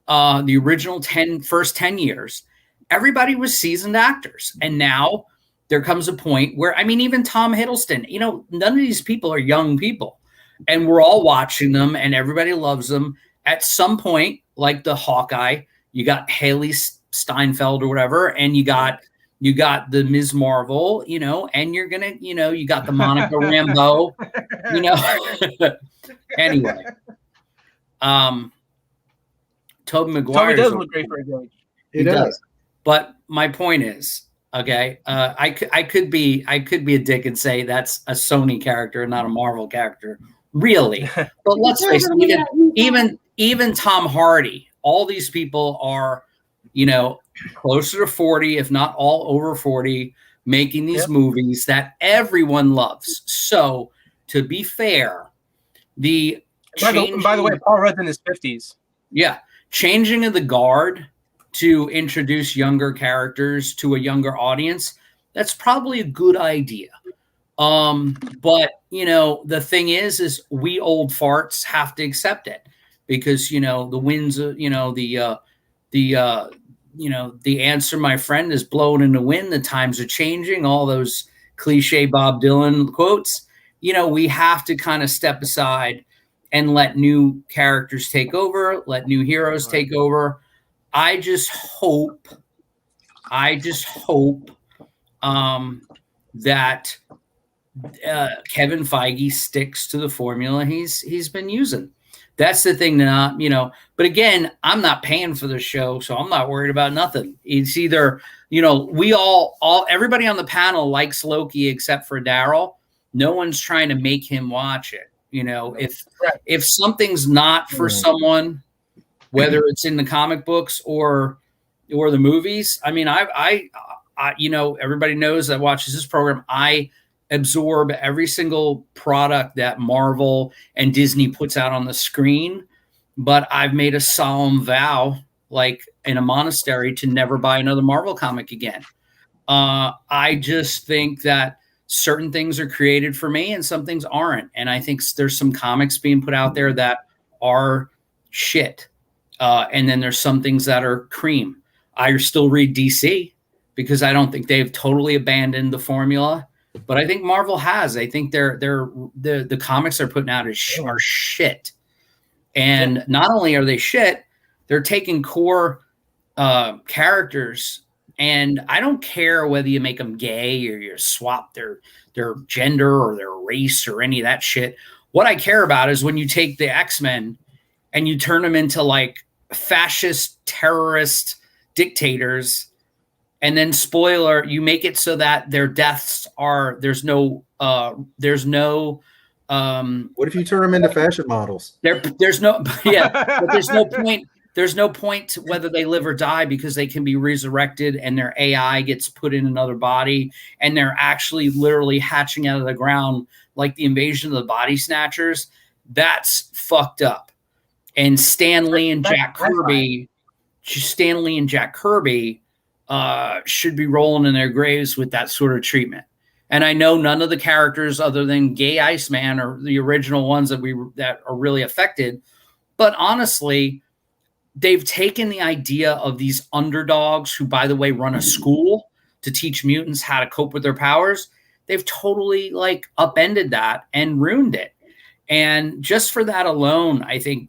the original first 10 years, everybody was seasoned actors. And now there comes a point where, I mean, even Tom Hiddleston, none of these people are young people. And we're all watching them and everybody loves them. At some point, like the Hawkeye, you got Haley Steinfeld or whatever, and you got the Ms. Marvel, and you're gonna, you got the Monica Rambeau, Anyway, Tobey Maguire does look great for his age. He does. But my point is, okay, I could be a dick and say that's a Sony character, not a Marvel character, really. But let's face it, even Tom Hardy, all these people are, closer to 40, if not all over 40, making these movies that everyone loves. So, to be fair, by the way, Paul Rudd's in his 50s. Yeah, changing of the guard to introduce younger characters to a younger audience, that's probably a good idea. But the thing is we old farts have to accept it because the winds, the answer, my friend, is blowing in the wind. The times are changing. All those cliche Bob Dylan quotes. We have to kind of step aside and let new characters take over, let new heroes take over. I just hope that Kevin Feige sticks to the formula he's been using. That's the thing that, but again, I'm not paying for the show, so I'm not worried about nothing. It's either, we everybody on the panel likes Loki except for Daryl. No one's trying to make him watch it. If something's not for someone, whether it's in the comic books or the movies, I mean, I everybody knows that watches this program. I absorb every single product that Marvel and Disney puts out on the screen, but I've made a solemn vow, like in a monastery, to never buy another Marvel comic again. I just think that certain things are created for me and some things aren't. And I think there's some comics being put out there that are shit. And then there's some things that are cream. I still read DC because I don't think they've totally abandoned the formula. But I think Marvel has. I think the comics they're putting out are shit. And not only are they shit, they're taking core characters, and I don't care whether you make them gay or you swap their gender or their race or any of that shit. What I care about is when you take the X-Men and you turn them into like fascist terrorist dictators. And then, spoiler, you make it so that their deaths are there's no. What if you turn them into fashion models? There's no but there's no point. There's no point to whether they live or die because they can be resurrected and their AI gets put in another body and they're actually literally hatching out of the ground like the Invasion of the Body Snatchers. That's fucked up. And Stan Lee and Jack Kirby should be rolling in their graves with that sort of treatment. And I know none of the characters other than Gay Iceman are the original ones that are really affected. But honestly, they've taken the idea of these underdogs who, by the way, run a school to teach mutants how to cope with their powers. They've totally like upended that and ruined it. And just for that alone, I think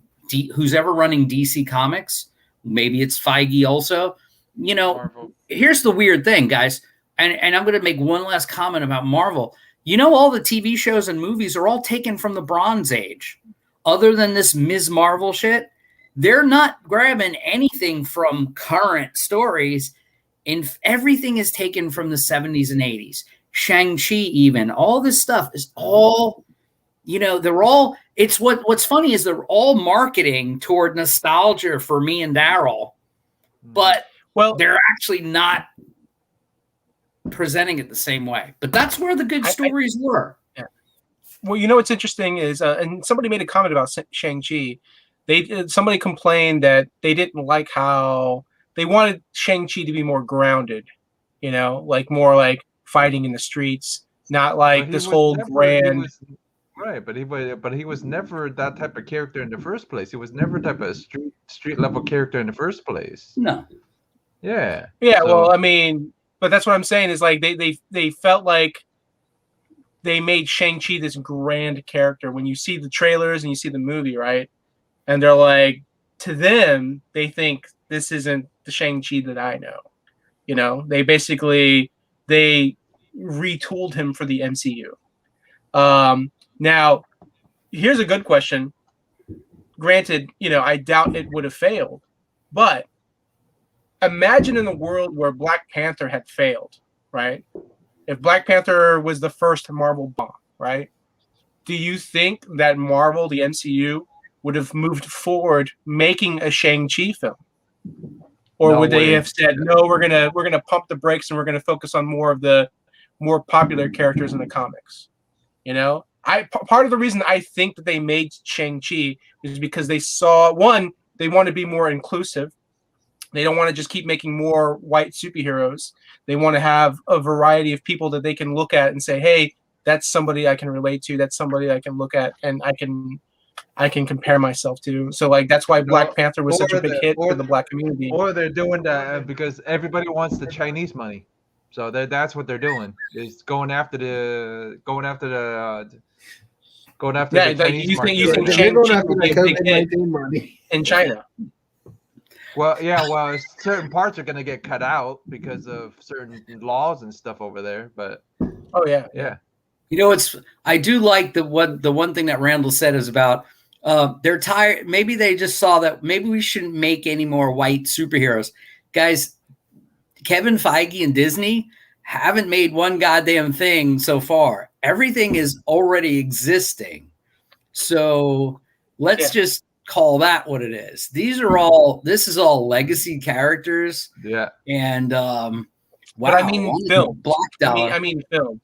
who's ever running DC Comics, maybe it's Feige also, Marvel. Here's the weird thing, guys. And I'm going to make one last comment about Marvel. All the TV shows and movies are all taken from the Bronze Age. Other than this Ms. Marvel shit, they're not grabbing anything from current stories. And everything is taken from the 70s and 80s. Shang-Chi even. All this stuff is all you know, they're all. It's what's funny is they're all marketing toward nostalgia for me and Daryl, but they're actually not presenting it the same way. But that's where the good stories were. Yeah. Well, you know what's interesting is, and somebody made a comment about Shang-Chi. Somebody complained that they didn't like how they wanted Shang-Chi to be more grounded, you know, like more like fighting in the streets, not like this whole grand. Right, but he was never that type of character in the first place. He was never type of street level character in the first place. No. Yeah. Yeah. So, well, I mean, but that's what I'm saying is like they felt like they made Shang-Chi this grand character when you see the trailers and you see the movie, right? And they're like, to them, they think this isn't the Shang-Chi that I know. You know, they retooled him for the MCU. Now, here's a good question. Granted, you know, I doubt it would have failed, but imagine in a world where Black Panther had failed, right? If Black Panther was the first Marvel bomb, right? Do you think that Marvel, the MCU, would have moved forward making a Shang-Chi film? Or would they have said, no, we're gonna pump the brakes and we're gonna focus on more of the more popular characters in the comics? You know? Part of the reason I think that they made Shang-Chi is because they saw, one, they want to be more inclusive. They don't want to just keep making more white superheroes. They want to have a variety of people that they can look at and say, hey, that's somebody I can relate to. That's somebody I can look at and I can compare myself to. So like that's why Black Panther was such a big hit for the Black community. Or they're doing that because everybody wants the Chinese money. So that's what they're doing. Is going after the Chinese market. You think Shang-Chi would be a big hit in China? Well, yeah, well, certain parts are going to get cut out because of certain laws and stuff over there. But yeah. You know, I do like the one thing that Randall said is about they're tired. Maybe they just saw that maybe we shouldn't make any more white superheroes, guys. Kevin Feige and Disney haven't made one goddamn thing so far. Everything is already existing, so let's just call that what it is. This is all legacy characters. Yeah. And wow, but I mean film. Black Dollar. I mean film.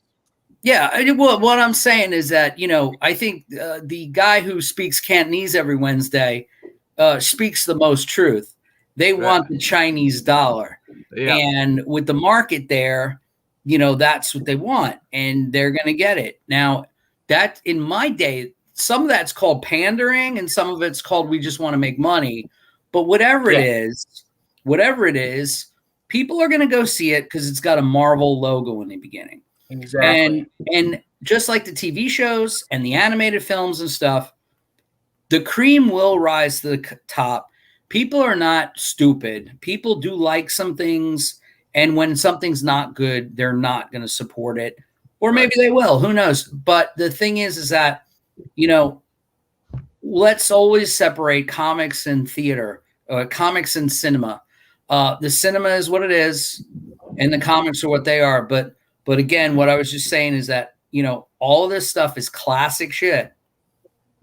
Yeah, well, what I'm saying is that, you know, I think the guy who speaks Cantonese every Wednesday speaks the most truth. They want the Chinese dollar. Yeah. And with the market there, you know, that's what they want. And they're going to get it. Now, that in my day, some of that's called pandering and some of it's called we just want to make money. But whatever it is, people are going to go see it because it's got a Marvel logo in the beginning. Exactly. And just like the TV shows and the animated films and stuff, the cream will rise to the top. People are not stupid. People do like some things, and when something's not good, they're not going to support it. Or maybe they will. Who knows? But the thing is that, you know, let's always separate comics and theater, comics and cinema. The cinema is what it is, and the comics are what they are. But again, what I was just saying is that, you know, all of this stuff is classic shit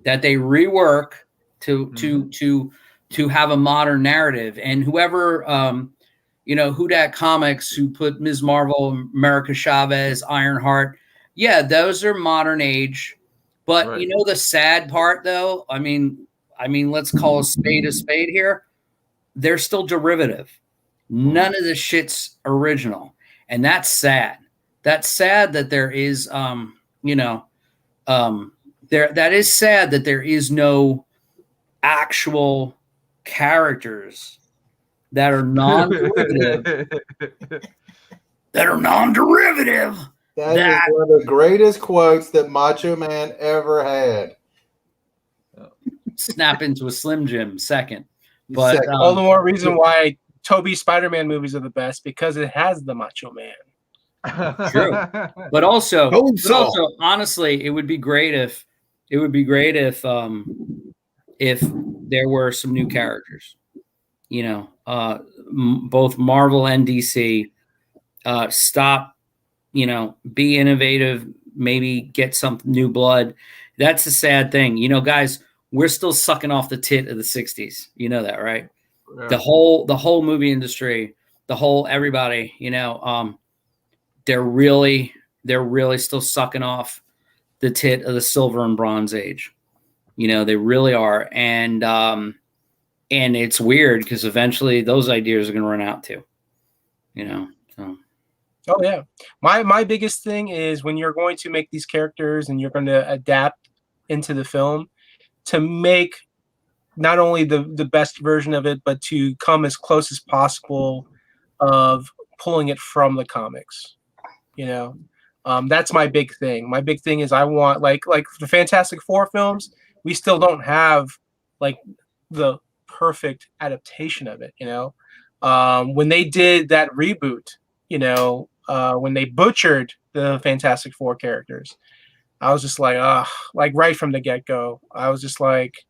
that they rework to have a modern narrative. And whoever, you know, Who Dat Comics, who put Ms. Marvel, America Chavez, Ironheart, yeah, those are modern age. But you know the sad part, though. I mean, let's call a spade here. They're still derivative. None of this shit's original, and that's sad. That's sad that there is, you know, that is sad that there is no actual characters that are non-derivative. That is one of the greatest quotes that Macho Man ever had. Snap into a Slim Jim second. But all the more reason why Toby's Spider-Man movies are the best, because it has the Macho Man. True. But also honestly, it would be great if there were some new characters. You know, both Marvel and DC stop, you know, be innovative, maybe get some new blood. That's a sad thing. You know, guys, we're still sucking off the tit of the 60s. You know that, right? Yeah. The whole movie industry, everybody, you know, they're really still sucking off the tit of the silver and bronze age. You know, they really are. And it's weird because eventually those ideas are going to run out too, you know? So. Oh yeah. My biggest thing is when you're going to make these characters and you're going to adapt into the film, to make not only the best version of it, but to come as close as possible of pulling it from the comics. You know, that's my big thing. My big thing is I want like the Fantastic Four films. We still don't have like the perfect adaptation of it. You know, when they did that reboot, you know, when they butchered the Fantastic Four characters, I was just like, like right from the get-go, I was just like,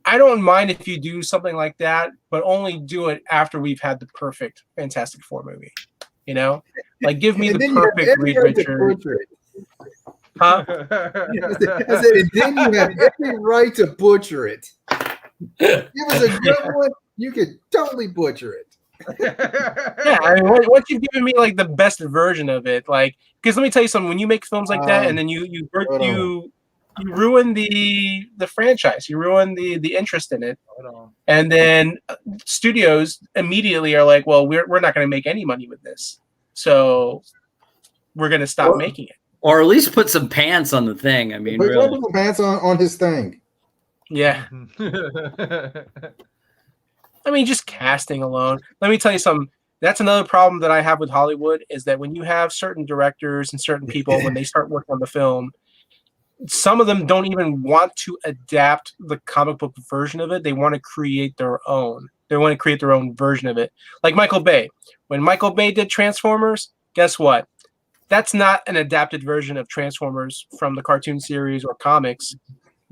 I don't mind if you do something like that, but only do it after we've had the perfect Fantastic Four movie. You know, like give me the perfect Reed Richards. Huh? I said, and then you have every right to butcher it. Give us a good one, you could totally butcher it. Yeah, I mean, once you've given me like the best version of it, like, because let me tell you something: when you make films like that, and then you ruin the franchise, you ruin the interest in it, and then studios immediately are like, well, we're not going to make any money with this, so we're going to stop making it, or at least put some pants on the thing. I mean, put really. some pants on his thing. Yeah. I mean, just casting alone. Let me tell you something. That's another problem that I have with Hollywood is that when you have certain directors and certain people, when they start working on the film, some of them don't even want to adapt the comic book version of it. They want to create their own. They want to create their own version of it. Like Michael Bay. When Michael Bay did Transformers, guess what? That's not an adapted version of Transformers from the cartoon series or comics.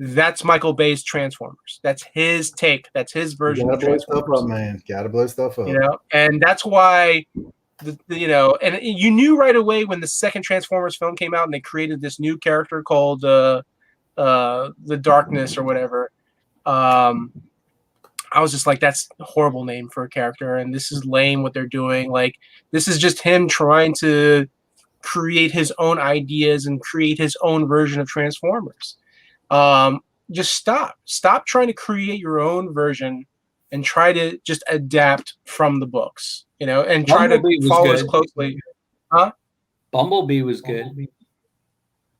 That's Michael Bay's Transformers. That's his take. That's his version of Transformers. Gotta blow stuff up, man. Gotta blow stuff up. You know, and that's why, you know, and you knew right away when the second Transformers film came out and they created this new character called the Darkness or whatever. I was just like, that's a horrible name for a character, and this is lame what they're doing. Like, this is just him trying to create his own ideas and create his own version of Transformers. Just stop trying to create your own version and try to just adapt from the books, you know, and try to follow as closely. Huh? Bumblebee was good.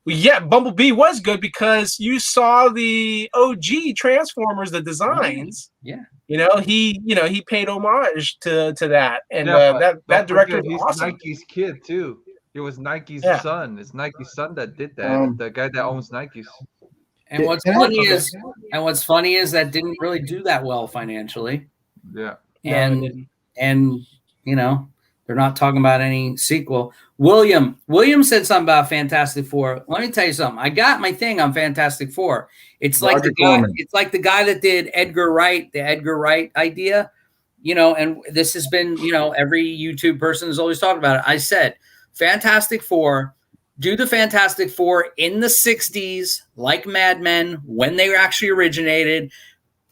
Well, yeah, Bumblebee was good because you saw the OG Transformers, the designs. Yeah. You know, he paid homage to that. And that director was awesome. Nike's kid too. It was Nike's son. It's Nike's son that did that. The guy that owns Nike's. And what's funny is that didn't really do that well financially. Yeah. And you know, they're not talking about any sequel. William said something about Fantastic Four. Let me tell you something. I got my thing on Fantastic Four. It's like the guy that did Edgar Wright, the Edgar Wright idea, you know, and this has been, you know, every YouTube person has always talked about it. I said, Fantastic Four, do the Fantastic Four in the 60s, like Mad Men, when they actually originated,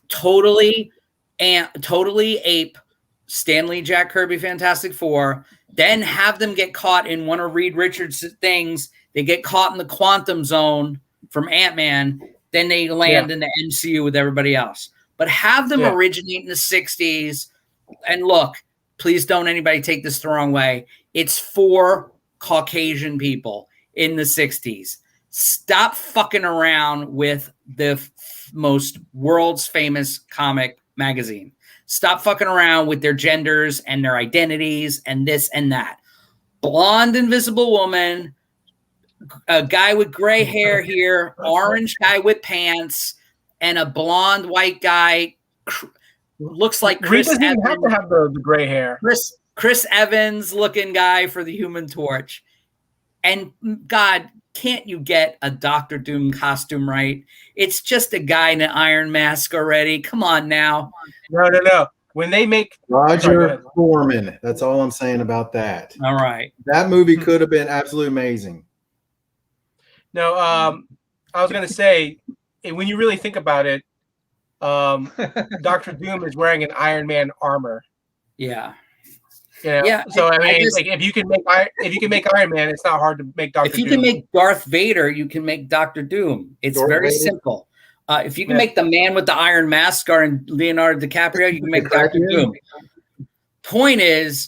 totally ape Stan Lee, Jack Kirby, Fantastic Four, then have them get caught in one of Reed Richards' things. They get caught in the quantum zone from Ant-Man, then they land in the MCU with everybody else. But have them originate in the 60s. And look, please don't anybody take this the wrong way. It's for Caucasian people in the 60s. Stop fucking around with the most world's famous comic magazine. Stop fucking around with their genders and their identities and this and that. Blonde invisible woman, a guy with gray hair here, orange guy with pants, and a blonde white guy looks like Chris Evans. He doesn't even have to have the gray hair. Chris Evans looking guy for the Human Torch. And God, can't you get a Dr. Doom costume right? It's just a guy in an iron mask already. Come on now. No. When they make Roger Corman, that's all I'm saying about that. All right. That movie could have been absolutely amazing. No, I was gonna say, when you really think about it, Doctor Doom is wearing an Iron Man armor. Yeah. Yeah. So I mean, like if you can make Iron Man, it's not hard to make Doctor Doom. If you can make Darth Vader, you can make Doctor Doom. It's very simple. If you can make the man with the iron mask starring Leonardo DiCaprio, you can make Doctor Doom. Point is,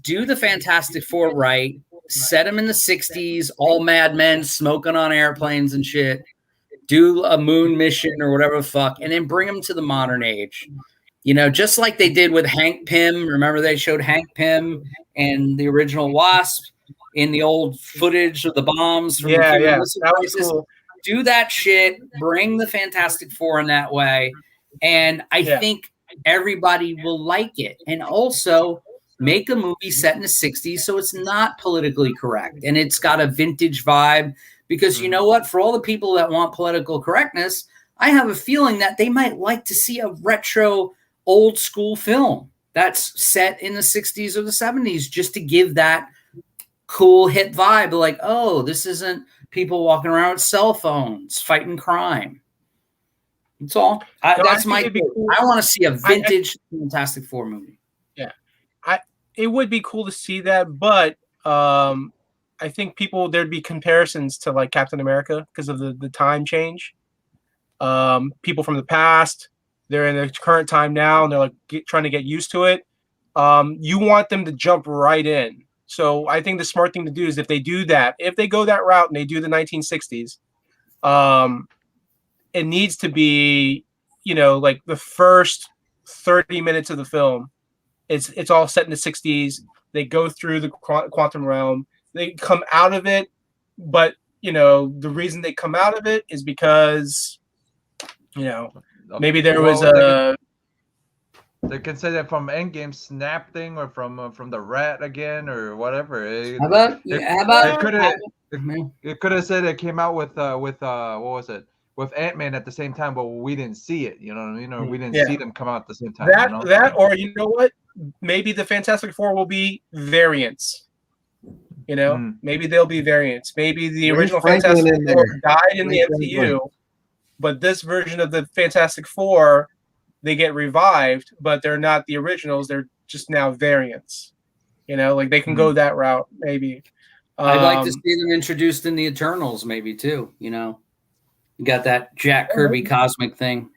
do the Fantastic Four right. Set them in the 60s, all madmen smoking on airplanes and shit. Do a moon mission or whatever the fuck, and then bring them to the modern age. You know, just like they did with Hank Pym. Remember they showed Hank Pym and the original Wasp in the old footage of the bombs from the that was cool. Do that shit. Bring the Fantastic Four in that way, and I think everybody will like it. And also make a movie set in the 60s so it's not politically correct and it's got a vintage vibe. Because you know what? For all the people that want political correctness, I have a feeling that they might like to see a retro, old school film that's set in the 60s or the 70s just to give that cool hit vibe. Like, oh, this isn't people walking around with cell phones fighting crime. That's all. That's my cool. I want to see a vintage Fantastic Four movie. Yeah. It would be cool to see that, but I think there'd be comparisons to like Captain America because of the time change. People from the past, they're in the current time now, and they're like trying to get used to it. You want them to jump right in. So I think the smart thing to do is if they do that, if they go that route and they do the 1960s, it needs to be, like the first 30 minutes of the film. It's all set in the 60s. They go through the quantum realm. They come out of it, but the reason they come out of it is because maybe there was a. They can say that from Endgame snap thing, or from the rat again, or whatever. It could have said it came out with what was it, with Ant-Man at the same time, but we didn't see it. You know what I mean? Or we didn't see them come out at the same time. Or you know what? Maybe the Fantastic Four will be variants. Maybe they'll be variants. Maybe the original Fantastic Four died in the MCU, but this version of the Fantastic Four, they get revived, but they're not the originals. They're just now variants. Like they can go that route. Maybe. I'd like to see them introduced in the Eternals, maybe too. You got that Jack Kirby cosmic thing.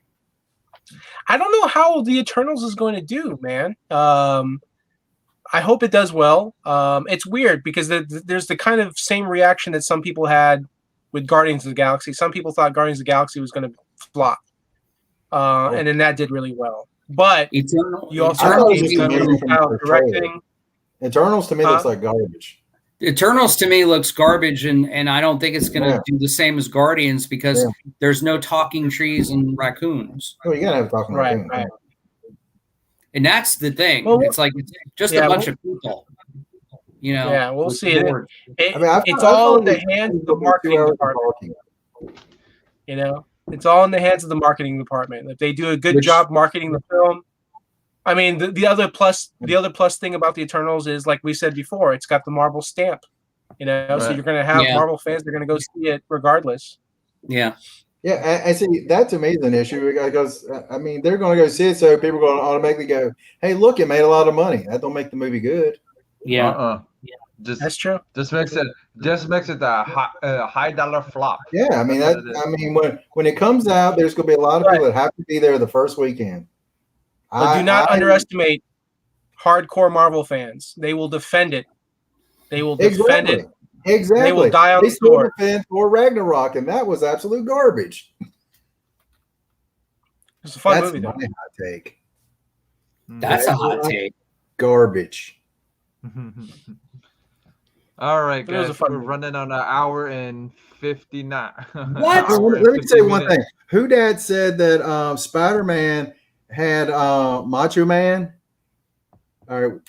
I don't know how the Eternals is going to do, man. I hope it does well. It's weird because there's the kind of same reaction that some people had with Guardians of the Galaxy. Some people thought Guardians of the Galaxy was going to flop. And then that did really well. But you also have directing. Eternals to me looks like garbage. Eternals to me looks garbage, and I don't think it's going to do the same as Guardians because there's no talking trees and raccoons. Oh, you got to have talking raccoons. Right. And that's the thing. Well, it's like it's just a bunch of people. Yeah, we'll see it. It's all in the hands of the marketing department. It's all in the hands of the marketing department. If they do a good job marketing the film, I mean, the other plus thing about the Eternals is, like we said before, it's got the Marvel stamp. So you're going to have Marvel fans. They're going to go see it regardless. Yeah. Yeah, I see. That to me is an issue because they're going to go see it, so people are going to automatically go, "Hey, look, it made a lot of money." That don't make the movie good. Yeah. That's true. Just makes it a high dollar flop. Yeah, when it comes out, there's going to be a lot of people that have to be there the first weekend. But do not underestimate hardcore Marvel fans. They will defend it. They will defend it. Exactly. They will die on the sword. For Ragnarok, and that was absolute garbage. It's a fun movie, though. That's my hot take. That's a hot take. Garbage. All right, guys. We're running on an hour and 59. What? Let me say one thing. Whodad said that Spider-Man had Macho Man. All right.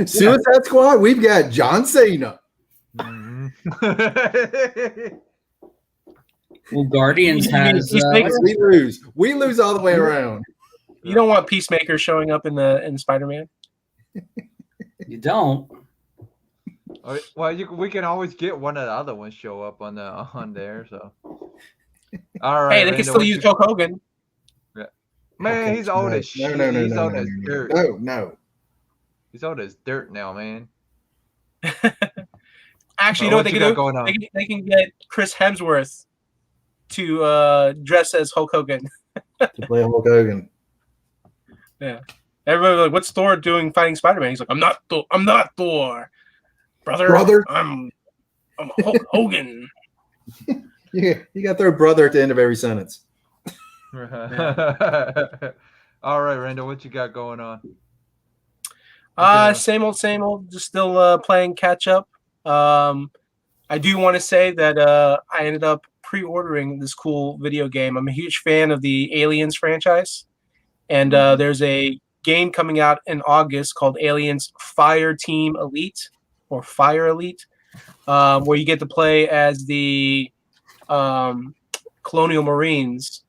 Suicide Squad, we've got John Cena. Well, Guardians has we lose all the way around. You don't want Peacemaker showing up in Spider-Man. You don't. Well, we can always get one of the other ones show up on there. So, all right, Hey, they can Randall, still use Hulk Hogan. Yeah. Man, Okay, he's old as shit. no, He's old as dirt. no. He's old as dirt now, man. Actually, you What know what they you can got do? going on? They can get Chris Hemsworth to dress as Hulk Hogan. To play Hulk Hogan. Yeah. Everybody like, what's Thor doing fighting Spider-Man? He's like, I'm not Thor, brother. I'm Hulk Hogan. Yeah, you got to throw brother at the end of every sentence. All right, Randall, what you got going on? Same old. Just still playing catch up. I do want to say that I ended up pre-ordering this cool video game. I'm a huge fan of the Aliens franchise, and there's a game coming out in August called Aliens Fire Team Elite or Fire Elite, where you get to play as the Colonial Marines.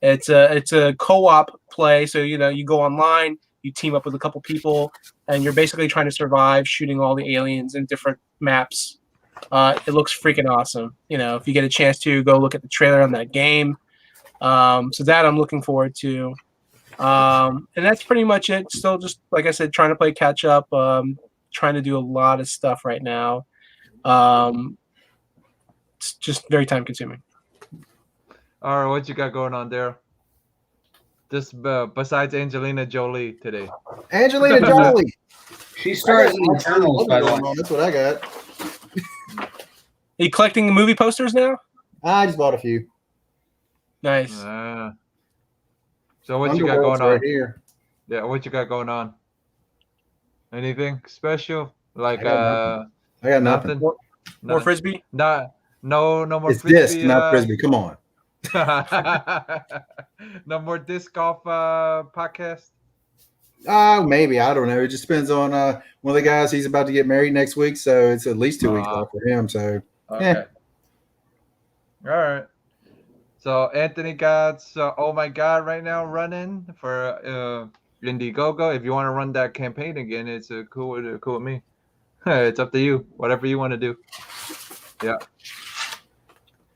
It's a co-op play, so you go online, you team up with a couple people, and you're basically trying to survive shooting all the aliens in different maps. It looks freaking awesome. If you get a chance to go look at the trailer on that game, so that I'm looking forward to. And that's pretty much it. Still, just like I said, trying to play catch up. Trying to do a lot of stuff right now. It's just very time consuming. All right, what you got going on there? Just besides Angelina Jolie today. Angelina Jolie. She stars in Eternals, by the way. That's what I got. Are you collecting movie posters now? I just bought a few. Nice. So what you got going on? Right here. Yeah, what you got going on? Anything special? Like I got nothing. More frisbee? No more It's frisbee. disc, not frisbee. Come on. No more disc golf podcast. Maybe, I don't know. It just depends on one of the guys. He's about to get married next week, so it's at least 2 weeks off for him. So okay. All right. So Anthony got oh my god right now running for Indiegogo. If you want to run that campaign again, it's cool with me. It's up to you. Whatever you want to do. Yeah.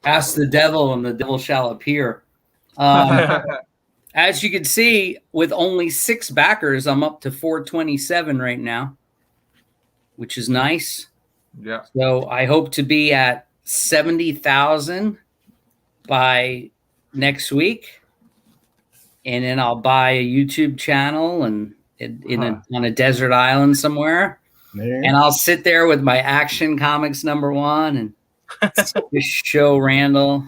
Ask the devil, and the devil shall appear. As you can see, with only 6 backers, I'm up to 427 right now, which is nice. Yeah. So I hope to be at 70,000 by next week, and then I'll buy a YouTube channel and on a desert island somewhere, and I'll sit there with my Action Comics #1 and just show Randall.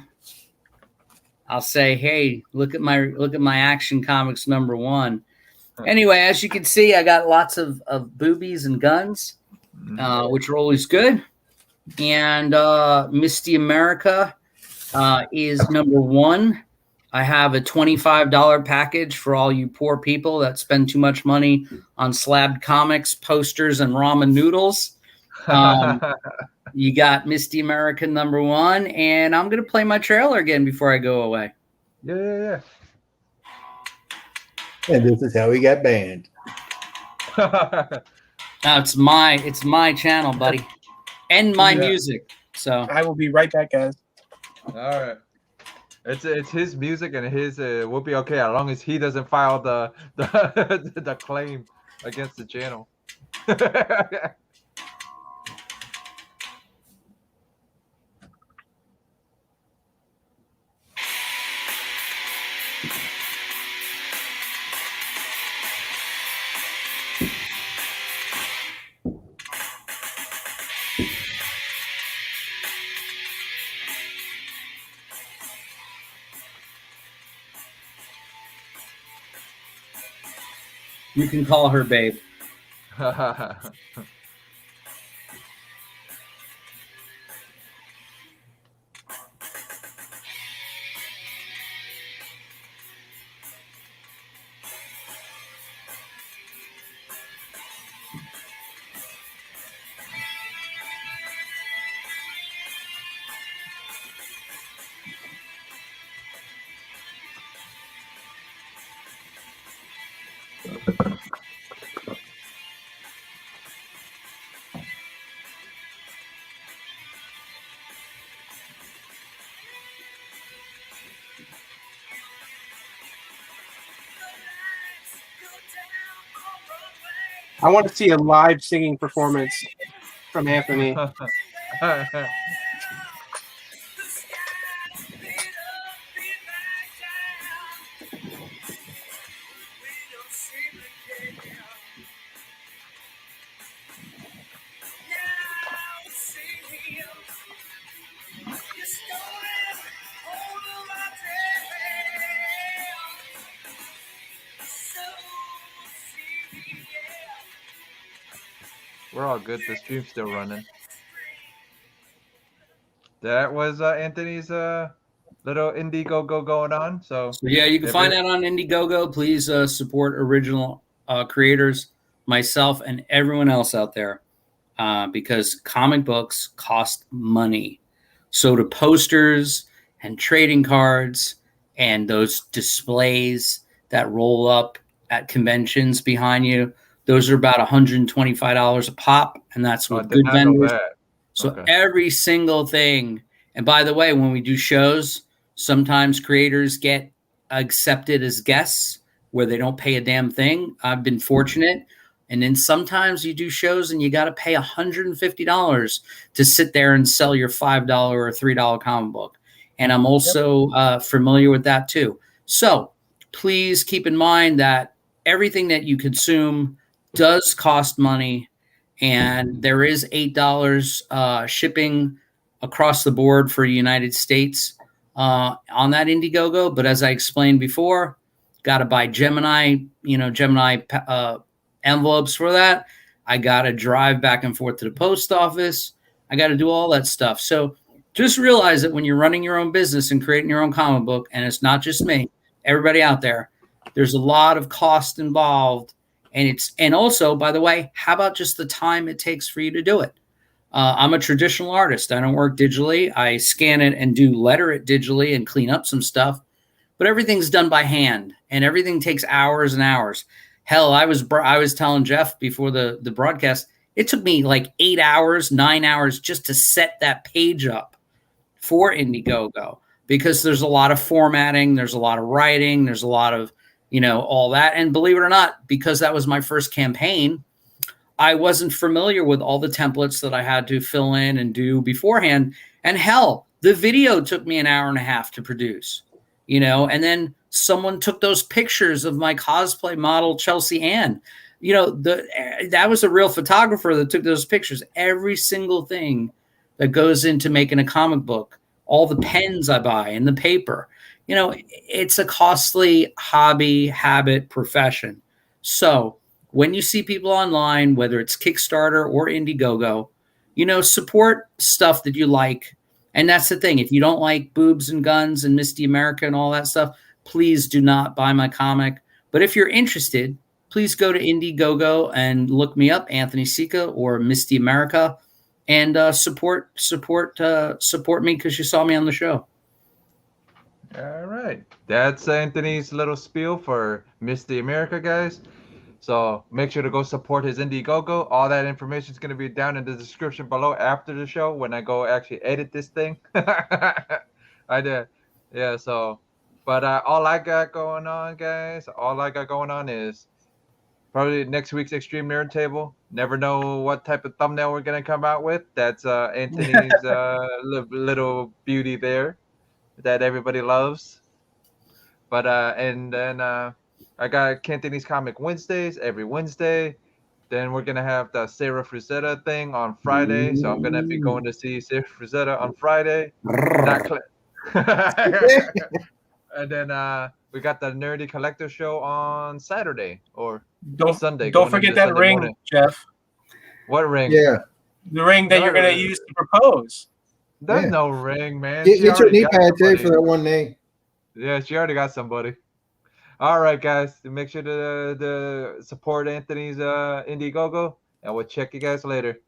I'll say, hey, look at my Action Comics #1. Anyway, as you can see, I got lots of boobies and guns, which are always good. And Misty America is #1. I have a $25 package for all you poor people that spend too much money on slabbed comics, posters, and ramen noodles. You got Misty America #1, and I'm going to play my trailer again before I go away. Yeah. And this is how he got banned. It's my channel, buddy, and my music. So I will be right back, guys. All right. It's his music, and his will be okay as long as he doesn't file the claim against the channel. you can call her babe. I want to see a live singing performance from Anthony. We're all good. The stream's still running. That was Anthony's little Indiegogo going on. So yeah, you can find that on Indiegogo. Please support original creators, myself, and everyone else out there, because comic books cost money. So do posters and trading cards and those displays that roll up at conventions behind you. Those are about $125 a pop, and that's with good vendors. So every single thing. And by the way, when we do shows, sometimes creators get accepted as guests where they don't pay a damn thing. I've been fortunate. And then sometimes you do shows and you got to pay $150 to sit there and sell your $5 or $3 comic book. And I'm also familiar with that too. So please keep in mind that everything that you consume does cost money. And there is $8 shipping across the board for the United States on that Indiegogo. But as I explained before, got to buy Gemini envelopes for that. I got to drive back and forth to the post office. I got to do all that stuff. So just realize that when you're running your own business and creating your own comic book, and it's not just me, everybody out there, there's a lot of cost involved. And also, by the way, how about just the time it takes for you to do it? I'm a traditional artist. I don't work digitally. I scan it and letter it digitally and clean up some stuff. But everything's done by hand, and everything takes hours and hours. Hell, I was telling Jeff before the broadcast, it took me like 8 hours, 9 hours just to set that page up for Indiegogo, because there's a lot of formatting, there's a lot of writing, there's a lot of, all that. And believe it or not, because that was my first campaign, I wasn't familiar with all the templates that I had to fill in and do beforehand. And hell, the video took me an hour and a half to produce, and then someone took those pictures of my cosplay model, Chelsea Ann. That was a real photographer that took those pictures. Every single thing that goes into making a comic book, all the pens I buy and the paper, it's a costly hobby, habit, profession. So when you see people online, whether it's Kickstarter or Indiegogo, support stuff that you like. And that's the thing. If you don't like boobs and guns and Misty America and all that stuff, please do not buy my comic. But if you're interested, please go to Indiegogo and look me up, Anthony Sica or Misty America, and support me because you saw me on the show. All right. That's Anthony's little spiel for Misty America, guys. So make sure to go support his Indiegogo. All that information is going to be down in the description below after the show when I go actually edit this thing. I did. Yeah, so, but all I got going on, guys, is probably next week's Extreme Nerd Table. Never know what type of thumbnail we're going to come out with. That's Anthony's little beauty there that everybody loves. But, and then I got Cantonese Comic Wednesdays every Wednesday. Then we're going to have the Sarah Frazetta thing on Friday. So I'm going to be going to see Sarah Frazetta on Friday. And then we got the Nerdy Collector Show on Saturday or Sunday. Don't forget that Sunday ring, morning. Jeff. What ring? Yeah. The ring that you're going to use to propose. There's no ring, man. Get your knee pad too for that one knee. Yeah, she already got somebody. All right, guys. Make sure to support Anthony's Indiegogo, and we'll check you guys later.